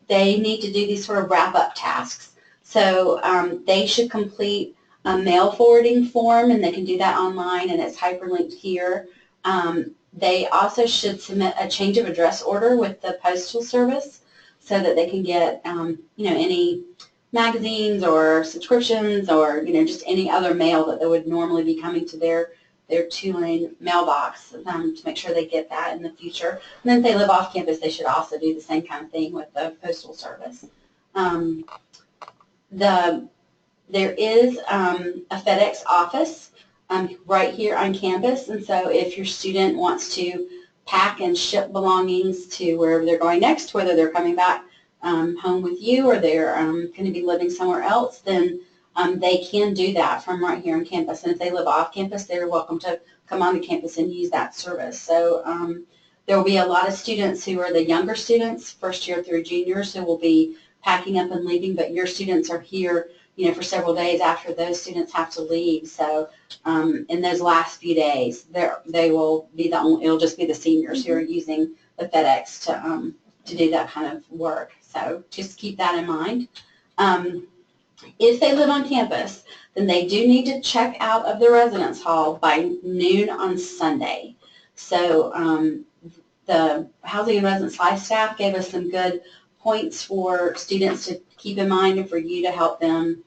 They need to do these sort of wrap-up tasks. So they should complete a mail forwarding form, and they can do that online, and it's hyperlinked here. They also should submit a change of address order with the Postal Service so that they can get any magazines or subscriptions or just any other mail that would normally be coming to their Tulane mailbox to make sure they get that in the future. And then if they live off campus, they should also do the same kind of thing with the Postal Service. There is a FedEx office right here on campus, and so if your student wants to pack and ship belongings to wherever they're going next, whether they're coming back home with you or they're going to be living somewhere else, then they can do that from right here on campus. And if they live off campus, they're welcome to come on the campus and use that service. So there will be a lot of students who are the younger students, first year through juniors, who will be packing up and leaving, but your students are here for several days after those students have to leave. So in those last few days, they will be it'll just be the seniors who are using the FedEx to do that kind of work. So just keep that in mind. If they live on campus, then they do need to check out of the residence hall by noon on Sunday. So the Housing and Residence Life staff gave us some good points for students to keep in mind and for you to help them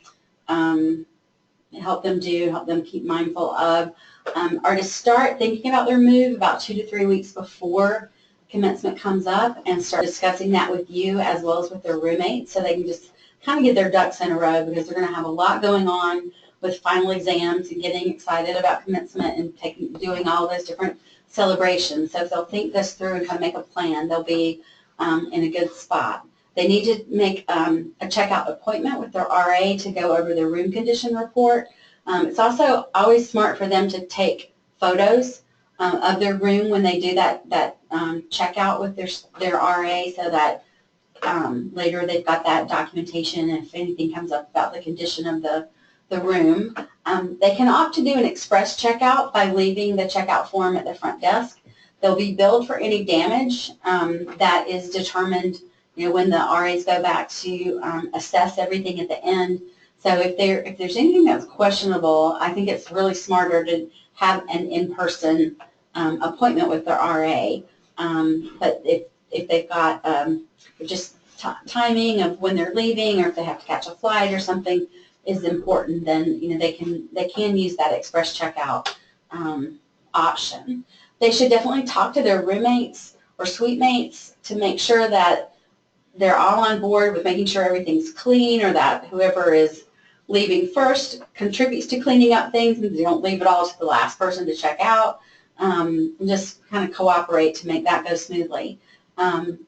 keep mindful of, are to start thinking about their move about 2 to 3 weeks before commencement comes up, and start discussing that with you as well as with their roommates, so they can just kind of get their ducks in a row, because they're going to have a lot going on with final exams and getting excited about commencement and doing all those different celebrations. So if they'll think this through and kind of make a plan, they'll be in a good spot. They need to make a checkout appointment with their RA to go over their room condition report. It's also always smart for them to take photos of their room when they do that checkout with their RA, so that later they've got that documentation if anything comes up about the condition of the room. They can opt to do an express checkout by leaving the checkout form at the front desk. They'll be billed for any damage that is determined, when the RAs go back to assess everything at the end. So if there's anything that's questionable, I think it's really smarter to have an in-person appointment with their RA. But if they've got just timing of when they're leaving, or if they have to catch a flight or something is important, then they can use that express checkout option. They should definitely talk to their roommates or suite mates to make sure that they're all on board with making sure everything's clean, or that whoever is leaving first contributes to cleaning up things and they don't leave it all to the last person to check out. Just kind of cooperate to make that go smoothly.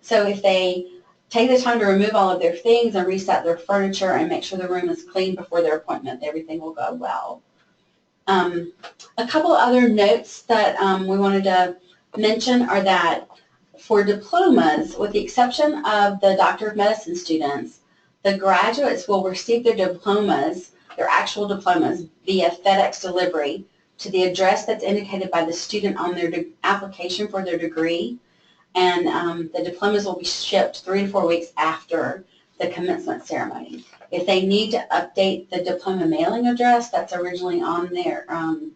So if they take the time to remove all of their things and reset their furniture and make sure the room is clean before their appointment, everything will go well. A couple other notes that we wanted to mention are that for diplomas, with the exception of the Doctor of Medicine students, the graduates will receive their diplomas, their actual diplomas, via FedEx delivery to the address that's indicated by the student on their application for their degree. And the diplomas will be shipped 3 to 4 weeks after the commencement ceremony. If they need to update the diploma mailing address that's originally on their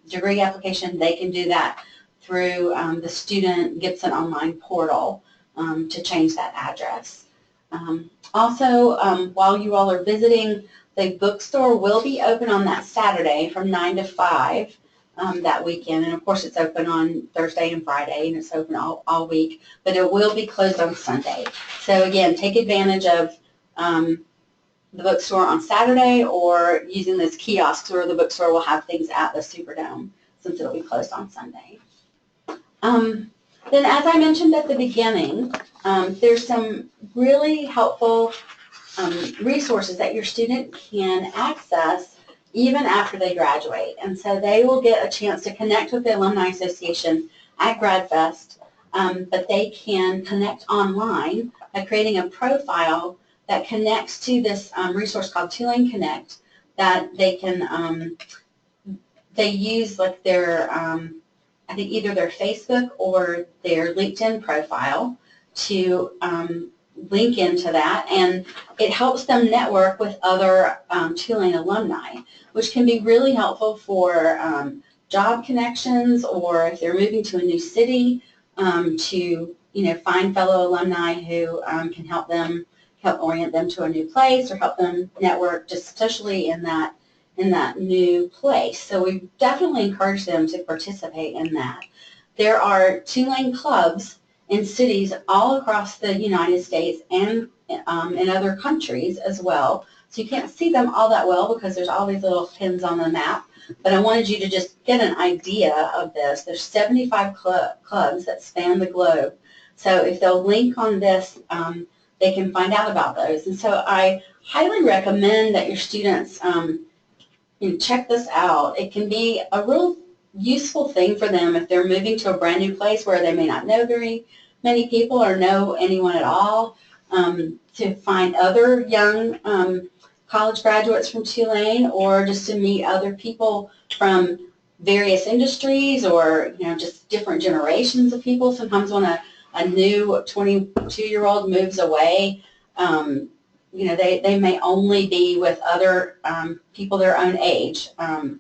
degree application, they can do that through the Student Gibson online portal to change that address. Also, while you all are visiting, the bookstore will be open on that Saturday from 9 to 5 that weekend. And of course it's open on Thursday and Friday, and it's open all week, but it will be closed on Sunday. So again, take advantage of the bookstore on Saturday, or using those kiosks where the bookstore will have things at the Superdome, since it'll be closed on Sunday. Then, as I mentioned at the beginning, there's some really helpful resources that your student can access even after they graduate. And so they will get a chance to connect with the Alumni Association at GradFest, but they can connect online by creating a profile that connects to this resource called Tulane Connect, that they can, they use like their, I think either their Facebook or their LinkedIn profile to link into that, and it helps them network with other Tulane alumni, which can be really helpful for job connections, or if they're moving to a new city, to find fellow alumni who can help orient them to a new place, or help them network just socially in that new place. So we definitely encourage them to participate in that. There are Tulane clubs in cities all across the United States and in other countries as well. So you can't see them all that well because there's all these little pins on the map, but I wanted you to just get an idea of this. There's 75 clubs that span the globe. So if they'll link on this, they can find out about those. And so I highly recommend that your students check this out. It can be a real useful thing for them if they're moving to a brand new place where they may not know very many people or know anyone at all, to find other young college graduates from Tulane, or just to meet other people from various industries, or just different generations of people. Sometimes when a new 22-year-old moves away, they may only be with other people their own age.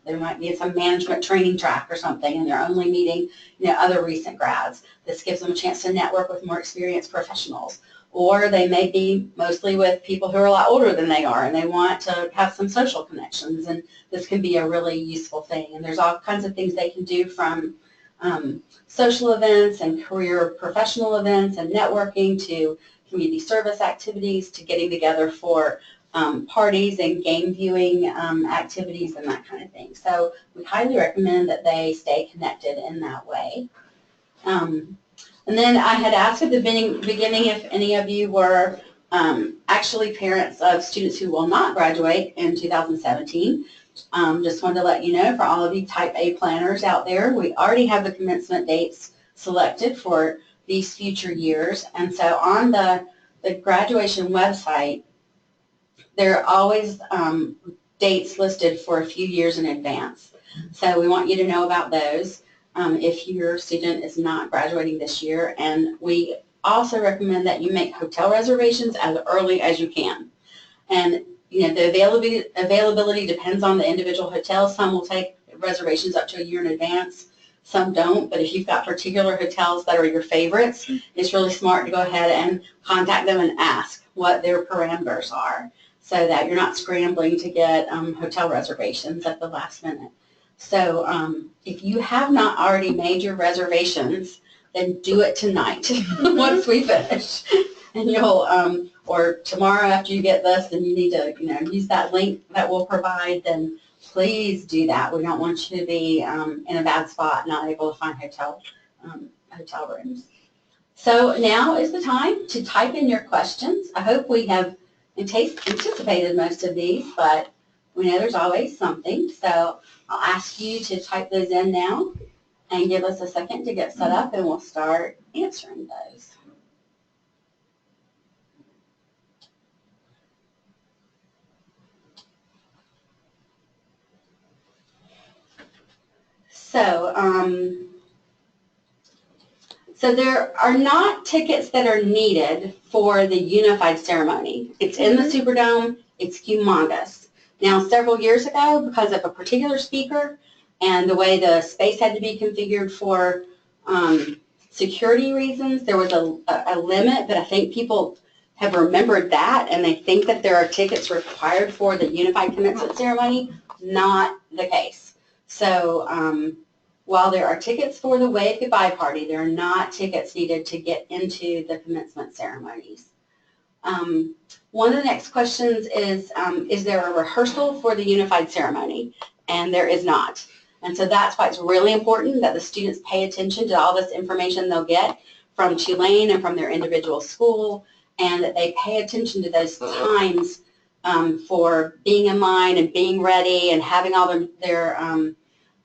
They might be in some management training track or something, and they're only meeting other recent grads. This gives them a chance to network with more experienced professionals. Or they may be mostly with people who are a lot older than they are, and they want to have some social connections, and this can be a really useful thing. And there's all kinds of things they can do, from social events and career professional events and networking, to community service activities, to getting together for parties and game viewing activities and that kind of thing. So we highly recommend that they stay connected in that way. And then I had asked at the beginning if any of you were actually parents of students who will not graduate in 2017. Just wanted to let you know, for all of you Type A planners out there, we already have the commencement dates selected for these future years. And so on the graduation website, there are always dates listed for a few years in advance. So we want you to know about those if your student is not graduating this year. And we also recommend that you make hotel reservations as early as you can. And you know, the availability depends on the individual hotel. Some will take reservations up to a year in advance. Some don't, but if you've got particular hotels that are your favorites, it's really smart to go ahead and contact them and ask what their parameters are so that you're not scrambling to get hotel reservations at the last minute. So if you have not already made your reservations, then do it tonight once we finish. And you'll, or tomorrow after you get this and you need to, you know, use that link that we'll provide, then please do that. We don't want you to be in a bad spot, not able to find hotel rooms. So now is the time to type in your questions. I hope we have anticipated most of these, but we know there's always something. So I'll ask you to type those in now and give us a second to get set up, and we'll start answering those. So there are not tickets that are needed for the unified ceremony. It's in the Superdome. It's humongous. Now, several years ago, because of a particular speaker and the way the space had to be configured for security reasons, there was a limit, but I think people have remembered that, and they think that there are tickets required for the unified commencement ceremony. Not the case. So while there are tickets for the wave goodbye party, there are not tickets needed to get into the commencement ceremonies. One of the next questions is there a rehearsal for the unified ceremony? And there is not. And so that's why it's really important that the students pay attention to all this information they'll get from Tulane and from their individual school, and that they pay attention to those times for being in line and being ready and having all their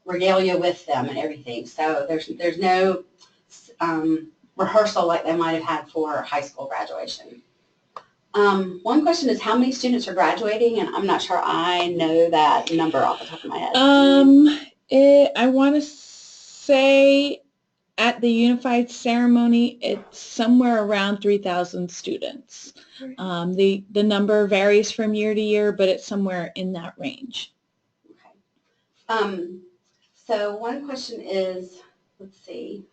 regalia with them and everything. So there's no rehearsal like they might have had for high school graduation. One question is how many students are graduating, and I'm not sure I know that number off the top of my head. I want to say at the unified ceremony, it's somewhere around 3,000 students. The number varies from year to year, but it's somewhere in that range. Okay. So one question is, let's see,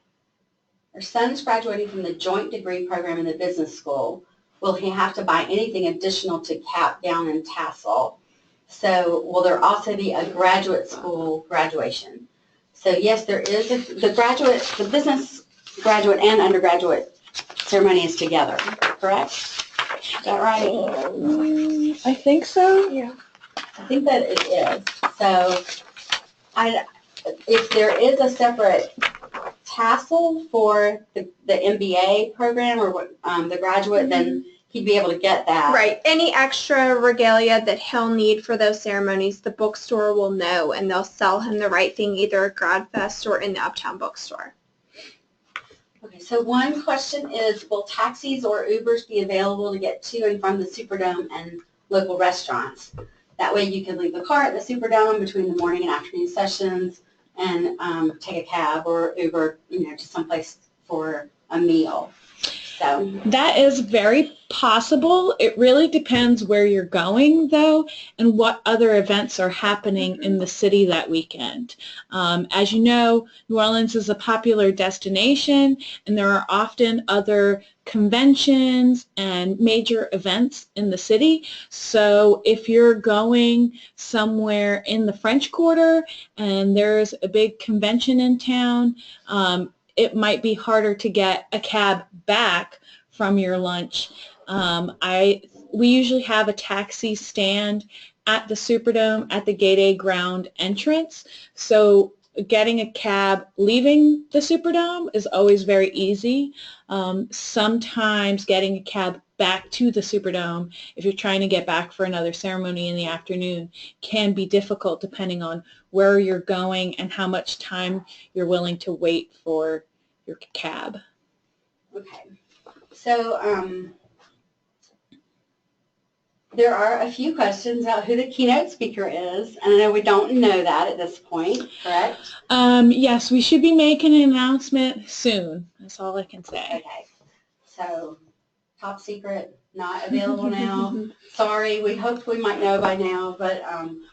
our son is graduating from the joint degree program in the business school. Will he have to buy anything additional to cap, gown, and tassel? So will there also be a graduate school graduation? So yes, there is the business graduate and undergraduate ceremony is together, correct? Is that right? I think so. Yeah. I think that it is. So if there is a separate tassel for the MBA program or the graduate, then he'd be able to get that. Right. Any extra regalia that he'll need for those ceremonies, the bookstore will know, and they'll sell him the right thing either at GradFest or in the Uptown bookstore. Okay, so one question is, will taxis or Ubers be available to get to and from the Superdome and local restaurants? That way you can leave the car at the Superdome between the morning and afternoon sessions and take a cab or Uber, to someplace for a meal. So that is very possible. It really depends where you're going, though, and what other events are happening in the city that weekend. As you know, New Orleans is a popular destination, and there are often other conventions and major events in the city. So if you're going somewhere in the French Quarter and there's a big convention in town, it might be harder to get a cab back from your lunch We usually have a taxi stand at the Superdome at the Gate A ground entrance. So getting a cab leaving the Superdome is always very easy. Sometimes getting a cab back to the Superdome, if you're trying to get back for another ceremony in the afternoon, can be difficult depending on where you're going and how much time you're willing to wait for your cab. Okay. So there are a few questions about who the keynote speaker is, and I know we don't know that at this point, correct? Yes, we should be making an announcement soon. That's all I can say. Okay. So top secret, not available now. Sorry, we hoped we might know by now, but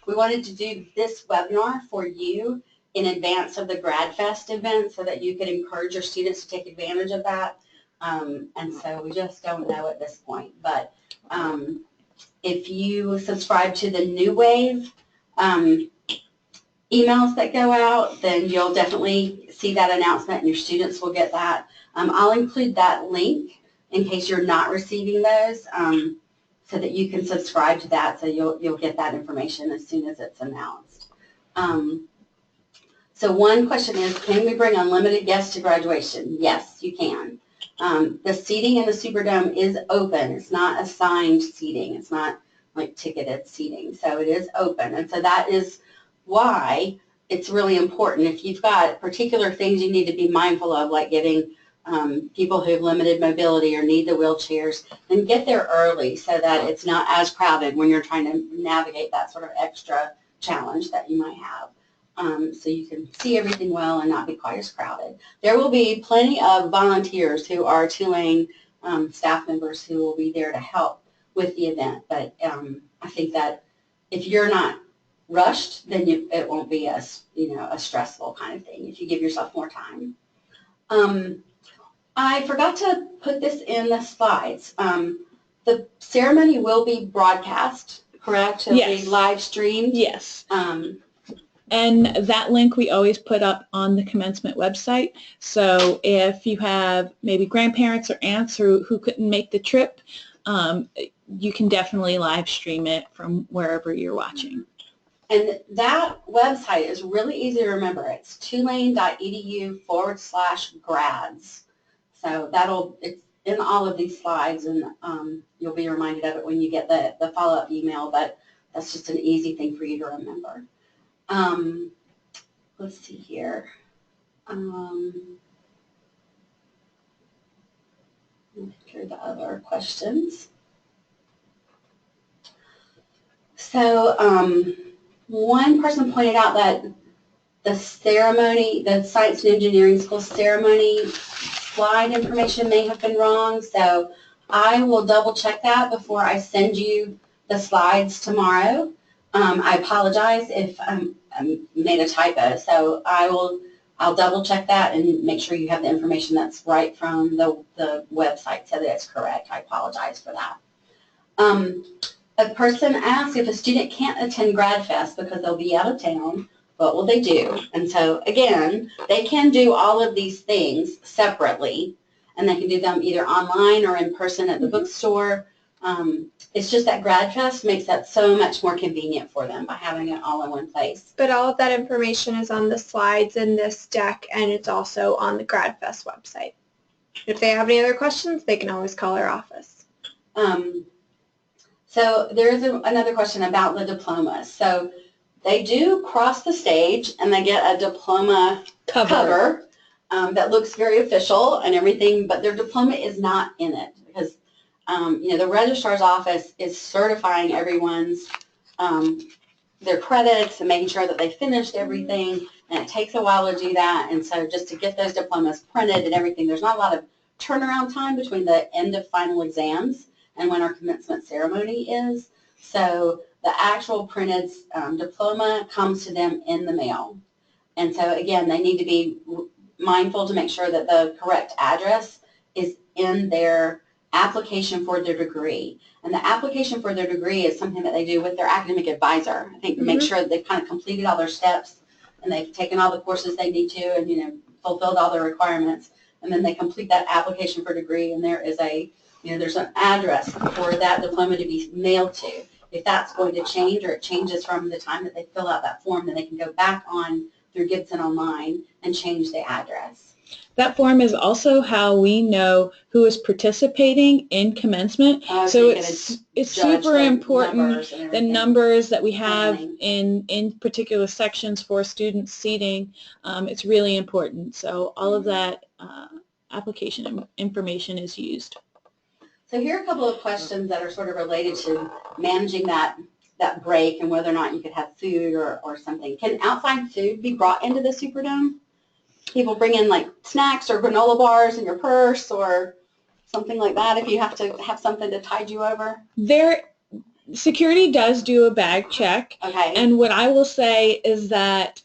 we wanted to do this webinar for you in advance of the Grad Fest event so that you could encourage your students to take advantage of that. And so we just don't know at this point. But if you subscribe to the New Wave emails that go out, then you'll definitely see that announcement and your students will get that. I'll include that link in case you're not receiving those so that you can subscribe to that so you'll get that information as soon as it's announced. So one question is, can we bring unlimited guests to graduation? Yes, you can. The seating in the Superdome is open. It's not assigned seating. It's not like ticketed seating. So it is open. And so that is why it's really important. If you've got particular things you need to be mindful of, like getting people who have limited mobility or need the wheelchairs, then get there early so that it's not as crowded when you're trying to navigate that sort of extra challenge that you might have. So you can see everything well and not be quite as crowded. There will be plenty of volunteers who are Tulane staff members who will be there to help with the event. But I think that if you're not rushed, then it won't be a stressful kind of thing if you give yourself more time. I forgot to put this in the slides. The ceremony will be broadcast, correct? It'll Yes. be live streamed? Yes. And that link we always put up on the Commencement website. So if you have maybe grandparents or aunts who couldn't make the trip, you can definitely live stream it from wherever you're watching. And that website is really easy to remember. It's tulane.edu/grads. So it's in all of these slides, and you'll be reminded of it when you get the follow-up email, but that's just an easy thing for you to remember. Let's see here. Through the other questions. So one person pointed out that the ceremony, the Science and Engineering School ceremony slide information may have been wrong. So I will double check that before I send you the slides tomorrow. I apologize if I made a typo. So I'll double check that and make sure you have the information that's right from the website so that it's correct. I apologize for that. A person asked if a student can't attend Grad Fest because they'll be out of town, what will they do? And so again, they can do all of these things separately, and they can do them either online or in person at the bookstore. It's just that Grad Fest makes that so much more convenient for them by having it all in one place. But all of that information is on the slides in this deck, and it's also on the Grad Fest website. If they have any other questions, they can always call our office. So there is another question about the diplomas. So they do cross the stage, and they get a diploma cover that looks very official and everything, but their diploma is not in it because the registrar's office is certifying everyone's their credits and making sure that they finished everything, and it takes a while to do that. And so just to get those diplomas printed and everything, there's not a lot of turnaround time between the end of final exams and when our commencement ceremony is. So the actual printed diploma comes to them in the mail. And so again, they need to be mindful to make sure that the correct address is in their application for their degree. And the application for their degree is something that they do with their academic advisor. I think to make sure that they've kind of completed all their steps and they've taken all the courses they need to and fulfilled all their requirements. And then they complete that application for degree, and there is a there's an address for that diploma to be mailed to. If that's going to change, or it changes from the time that they fill out that form, then they can go back on through Gibson Online and change the address. That form is also how we know who is participating in commencement. So So you it's judge super the important, numbers and the everything. numbers that we have Planning. in particular sections for student seating. It's really important. So all of that application information is used. So here are a couple of questions that are sort of related to managing that break and whether or not you could have food or something. Can outside food be brought into the Superdome? People bring in like snacks or granola bars in your purse or something like that if you have to have something to tide you over? Security does do a bag check. Okay. And what I will say is that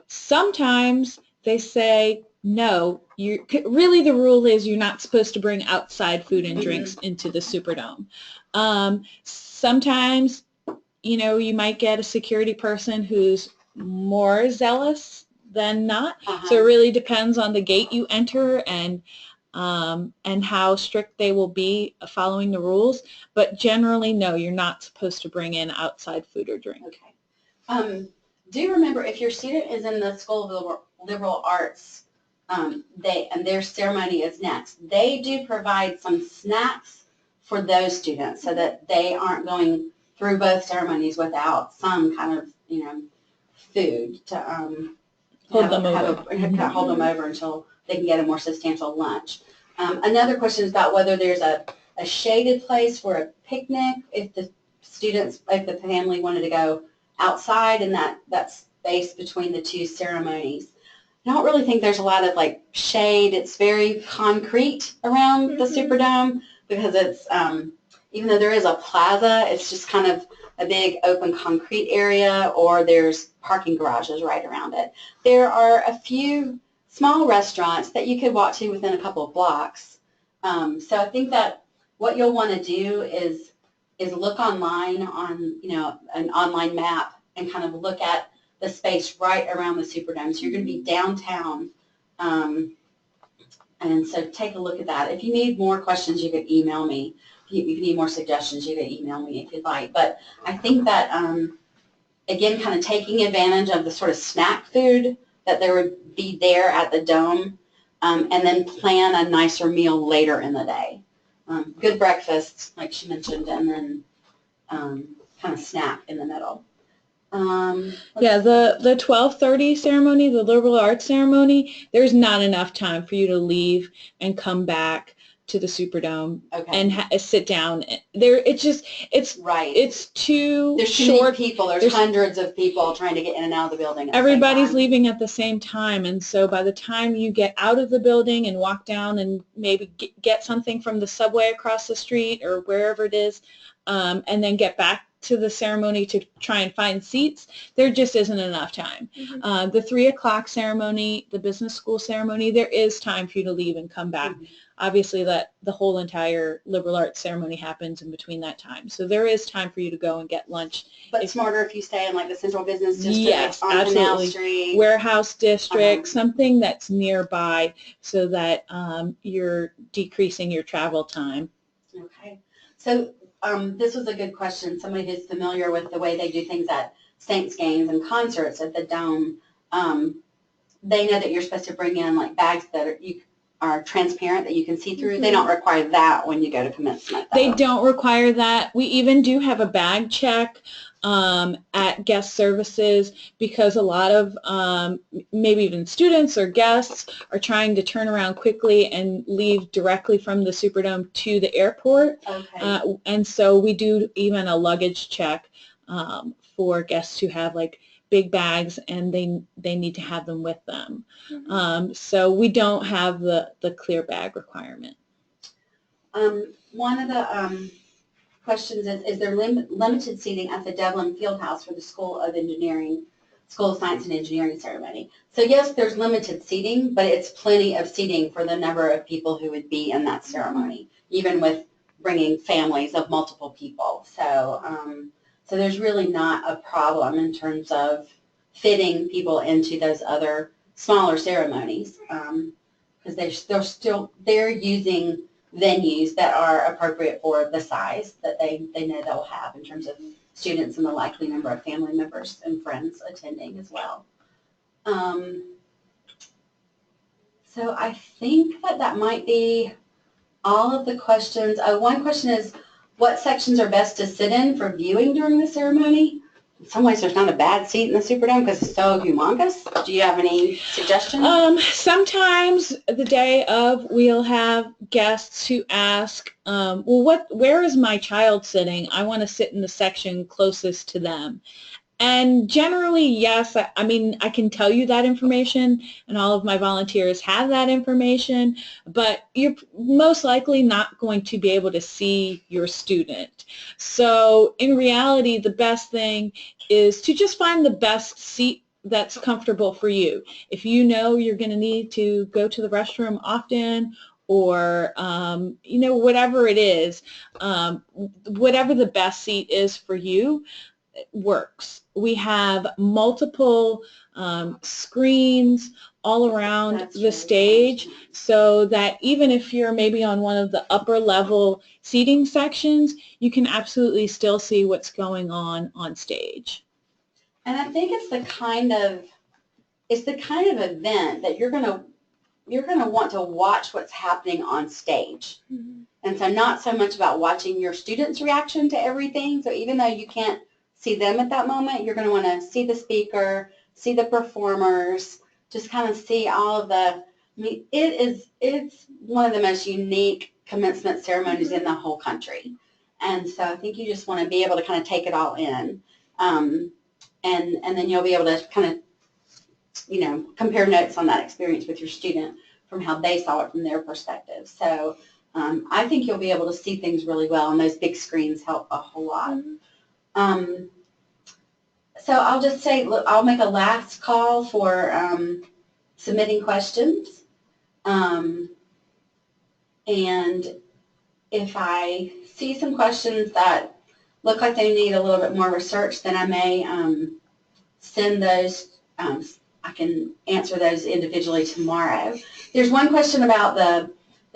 sometimes they say, no, really the rule is you're not supposed to bring outside food and drinks into the Superdome. Sometimes, you might get a security person who's more zealous than not. So it really depends on the gate you enter and how strict they will be following the rules. But generally, no, you're not supposed to bring in outside food or drink. Okay. Do you remember if your student is in the School of Liberal Arts, and their ceremony is next, they do provide some snacks for those students so that they aren't going through both ceremonies without some kind of, food to Hold them over until they can get a more substantial lunch. Another question is about whether there's a shaded place for a picnic if the family wanted to go outside in that space between the two ceremonies. I don't really think there's a lot of shade. It's very concrete around the Superdome because it's, even though there is a plaza, it's just kind of a big open concrete area, or there's parking garages right around it. There are a few small restaurants that you could walk to within a couple of blocks. So I think that what you'll want to do is look online on, an online map and kind of look at the space right around the Superdome. So you're going to be downtown. And so take a look at that. If you need more questions, you could email me. If you need more suggestions, you could email me if you'd like. But I think that, again, kind of taking advantage of the sort of snack food that there would be there at the Dome, and then plan a nicer meal later in the day. Good breakfast, like she mentioned, and then kind of snack in the middle. Yeah, the 12:30 ceremony, the liberal arts ceremony, there's not enough time for you to leave and come back to the Superdome and sit down. It's right. It's too There's too short. Many people. There's hundreds of people trying to get in and out of the building. Everybody's leaving at the same time, and so by the time you get out of the building and walk down and maybe get something from the subway across the street or wherever it is, and then get back to the ceremony to try and find seats, there just isn't enough time. The 3 o'clock ceremony, the business school ceremony, there is time for you to leave and come back. Obviously, that the whole entire liberal arts ceremony happens in between that time. So there is time for you to go and get lunch. But smarter if you stay in the central business district, yes, on absolutely. Canal Street. Warehouse district, something that's nearby so that you're decreasing your travel time. Okay. So this was a good question. Somebody who's familiar with the way they do things at Saints games and concerts at the Dome, they know that you're supposed to bring in bags that are transparent that you can see through. They don't require that when you go to commencement, though. They don't require that. We even do have a bag check at guest services because a lot of maybe even students or guests are trying to turn around quickly and leave directly from the Superdome to the airport. And so we do even a luggage check for guests who have big bags and they need to have them with them. So we don't have the clear bag requirement. One of the questions is there limited seating at the Devlin Fieldhouse for the School of Science and Engineering ceremony? So yes, there's limited seating, but it's plenty of seating for the number of people who would be in that ceremony, even with bringing families of multiple people. So so there's really not a problem in terms of fitting people into those other smaller ceremonies because they're using venues that are appropriate for the size that they know they'll have in terms of students and the likely number of family members and friends attending as well. So I think that might be all of the questions. One question is, what sections are best to sit in for viewing during the ceremony? In some ways, there's not a bad seat in the Superdome because it's so humongous. Do you have any suggestions? Sometimes the day of, we'll have guests who ask, well, where is my child sitting? I want to sit in the section closest to them. And generally, yes, I mean, I can tell you that information, and all of my volunteers have that information, but you're most likely not going to be able to see your student. So in reality, the best thing is to just find the best seat that's comfortable for you. If you know you're going to need to go to the restroom often, or you know, whatever it is, whatever the best seat is for you, works. We have multiple screens all around the stage, so that even if you're maybe on one of the upper level seating sections, you can absolutely still see what's going on stage. And I think it's the kind of event that you're gonna want to watch what's happening on stage. Mm-hmm. And so not so much about watching your students' reaction to everything. So even though you can't see them at that moment, you're going to want to see the speaker, see the performers, just kind of see all of the, I mean, it's one of the most unique commencement ceremonies in the whole country. And so I think you just want to be able to kind of take it all in. And then you'll be able to kind of, you know, compare notes on that experience with your student from how they saw it from their perspective. So I think you'll be able to see things really well, and those big screens help a whole lot. So I'll just say, look, I'll make a last call for submitting questions. And if I see some questions that look like they need a little bit more research, then I may send those, I can answer those individually tomorrow. There's one question about the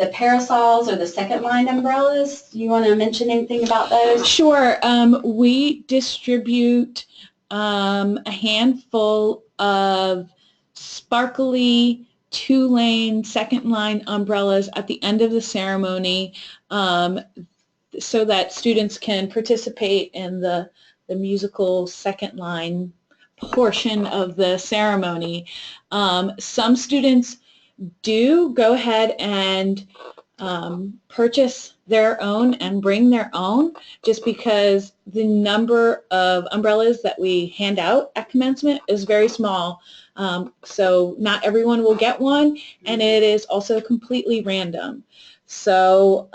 parasols or the second line umbrellas. Do you want to mention anything about those? Sure. We distribute a handful of sparkly Tulane second line umbrellas at the end of the ceremony, so that students can participate in the musical second line portion of the ceremony. Some students do go ahead and purchase their own and bring their own, just because the number of umbrellas that we hand out at commencement is very small. So not everyone will get one, and it is also completely random. So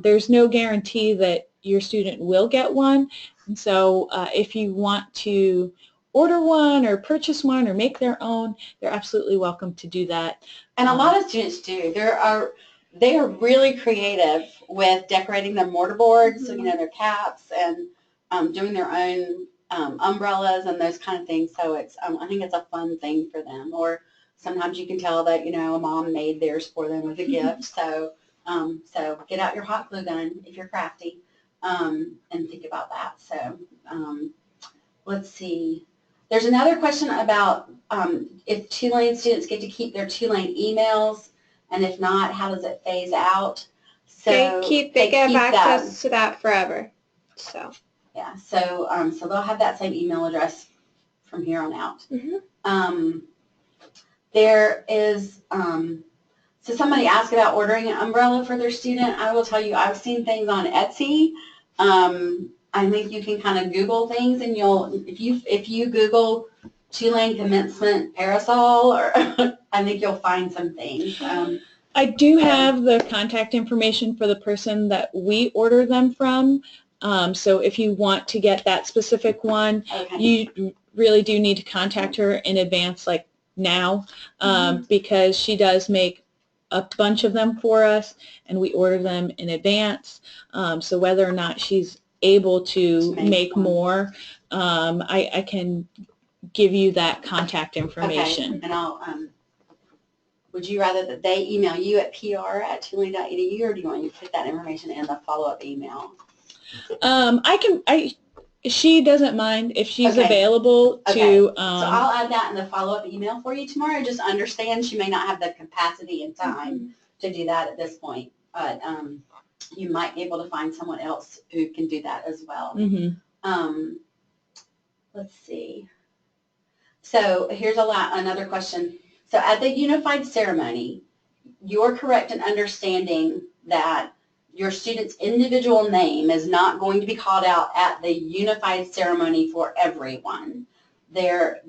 there's no guarantee that your student will get one. And so if you want to order one or purchase one or make their own, they're absolutely welcome to do that. And a lot of students do. They are really creative with decorating their mortarboards, so, you know, their caps, and doing their own umbrellas and those kind of things. So it's, I think it's a fun thing for them. Or sometimes you can tell that, you know, a mom made theirs for them with a gift. So get out your hot glue gun if you're crafty, and think about that. So let's see. There's another question about if Tulane students get to keep their Tulane emails, and if not, how does it phase out? So they have access to that forever. So yeah, so they'll have that same email address from here on out. Mm-hmm. There is so somebody asked about ordering an umbrella for their student. I will tell you, I've seen things on Etsy. I think you can kind of Google things, and if you Google Tulane Commencement parasol, or I think you'll find some things. I do have the contact information for the person that we order them from. So if you want to get that specific one, you really do need to contact her in advance, like now, because she does make a bunch of them for us, and we order them in advance. So whether or not she's able to make more, I can give you that contact information. Okay. And I'll Would you rather that they email you at pr@tulane.edu, or do you want you to put that information in the follow-up email? She doesn't mind if she's Okay. available Okay. to. So I'll add that in the follow-up email for you tomorrow. Just understand she may not have the capacity and time to do that at this point, but you might be able to find someone else who can do that as well. Let's see. So here's another question. So at the unified ceremony, you're correct in understanding that your student's individual name is not going to be called out at the unified ceremony for everyone. Their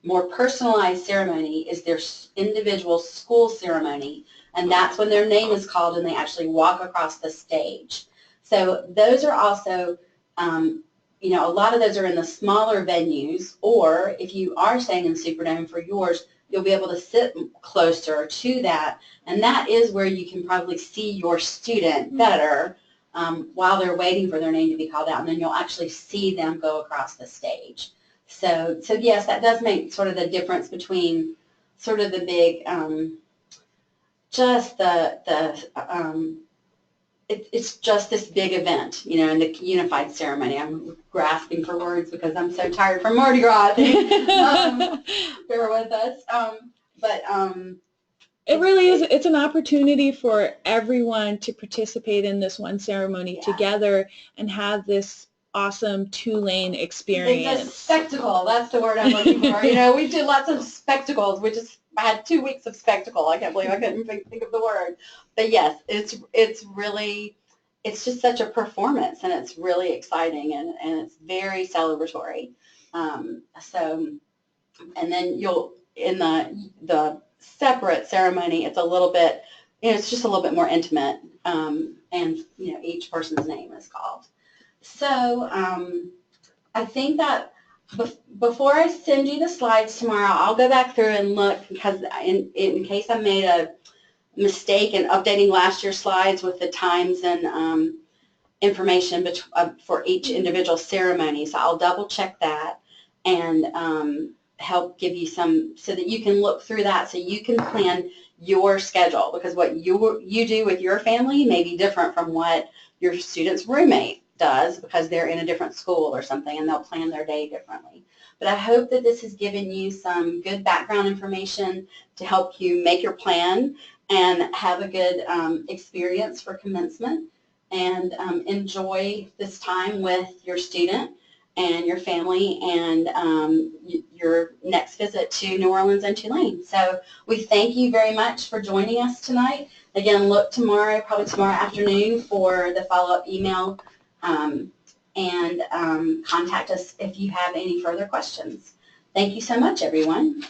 more personalized ceremony is their individual school ceremony, and that's when their name is called and they actually walk across the stage. So those are also, you know, a lot of those are in the smaller venues, or if you are staying in Superdome for yours, you'll be able to sit closer to that, and that is where you can probably see your student better while they're waiting for their name to be called out, and then you'll actually see them go across the stage. So yes, that does make sort of the difference between sort of the big, it's just this big event, you know, in the unified ceremony. I'm grasping for words because I'm so tired from Mardi Gras. Bear with us. It really is. It's an opportunity for everyone to participate in this one ceremony together and have this awesome Tulane experience. It's a spectacle. That's the word I'm looking for. You know, we did lots of spectacles. I had 2 weeks of spectacle. I can't believe I couldn't think of the word. But yes, it's really, it's just such a performance, and it's really exciting, and it's very celebratory. And then you'll, in the separate ceremony, it's a little bit, you know, it's just a little bit more intimate, and, you know, each person's name is called. So I think that before I send you the slides tomorrow, I'll go back through and look, because in case I made a mistake in updating last year's slides with the times and information for each individual ceremony. So I'll double check that and help give you some, so that you can look through that, so you can plan your schedule, because what you do with your family may be different from what your student's roommate does, because they're in a different school or something, and they'll plan their day differently. But I hope that this has given you some good background information to help you make your plan and have a good experience for commencement, and enjoy this time with your student and your family and your next visit to New Orleans and Tulane. So we thank you very much for joining us tonight. Again, look tomorrow, probably tomorrow afternoon, for the follow-up email, and contact us if you have any further questions. Thank you so much, everyone.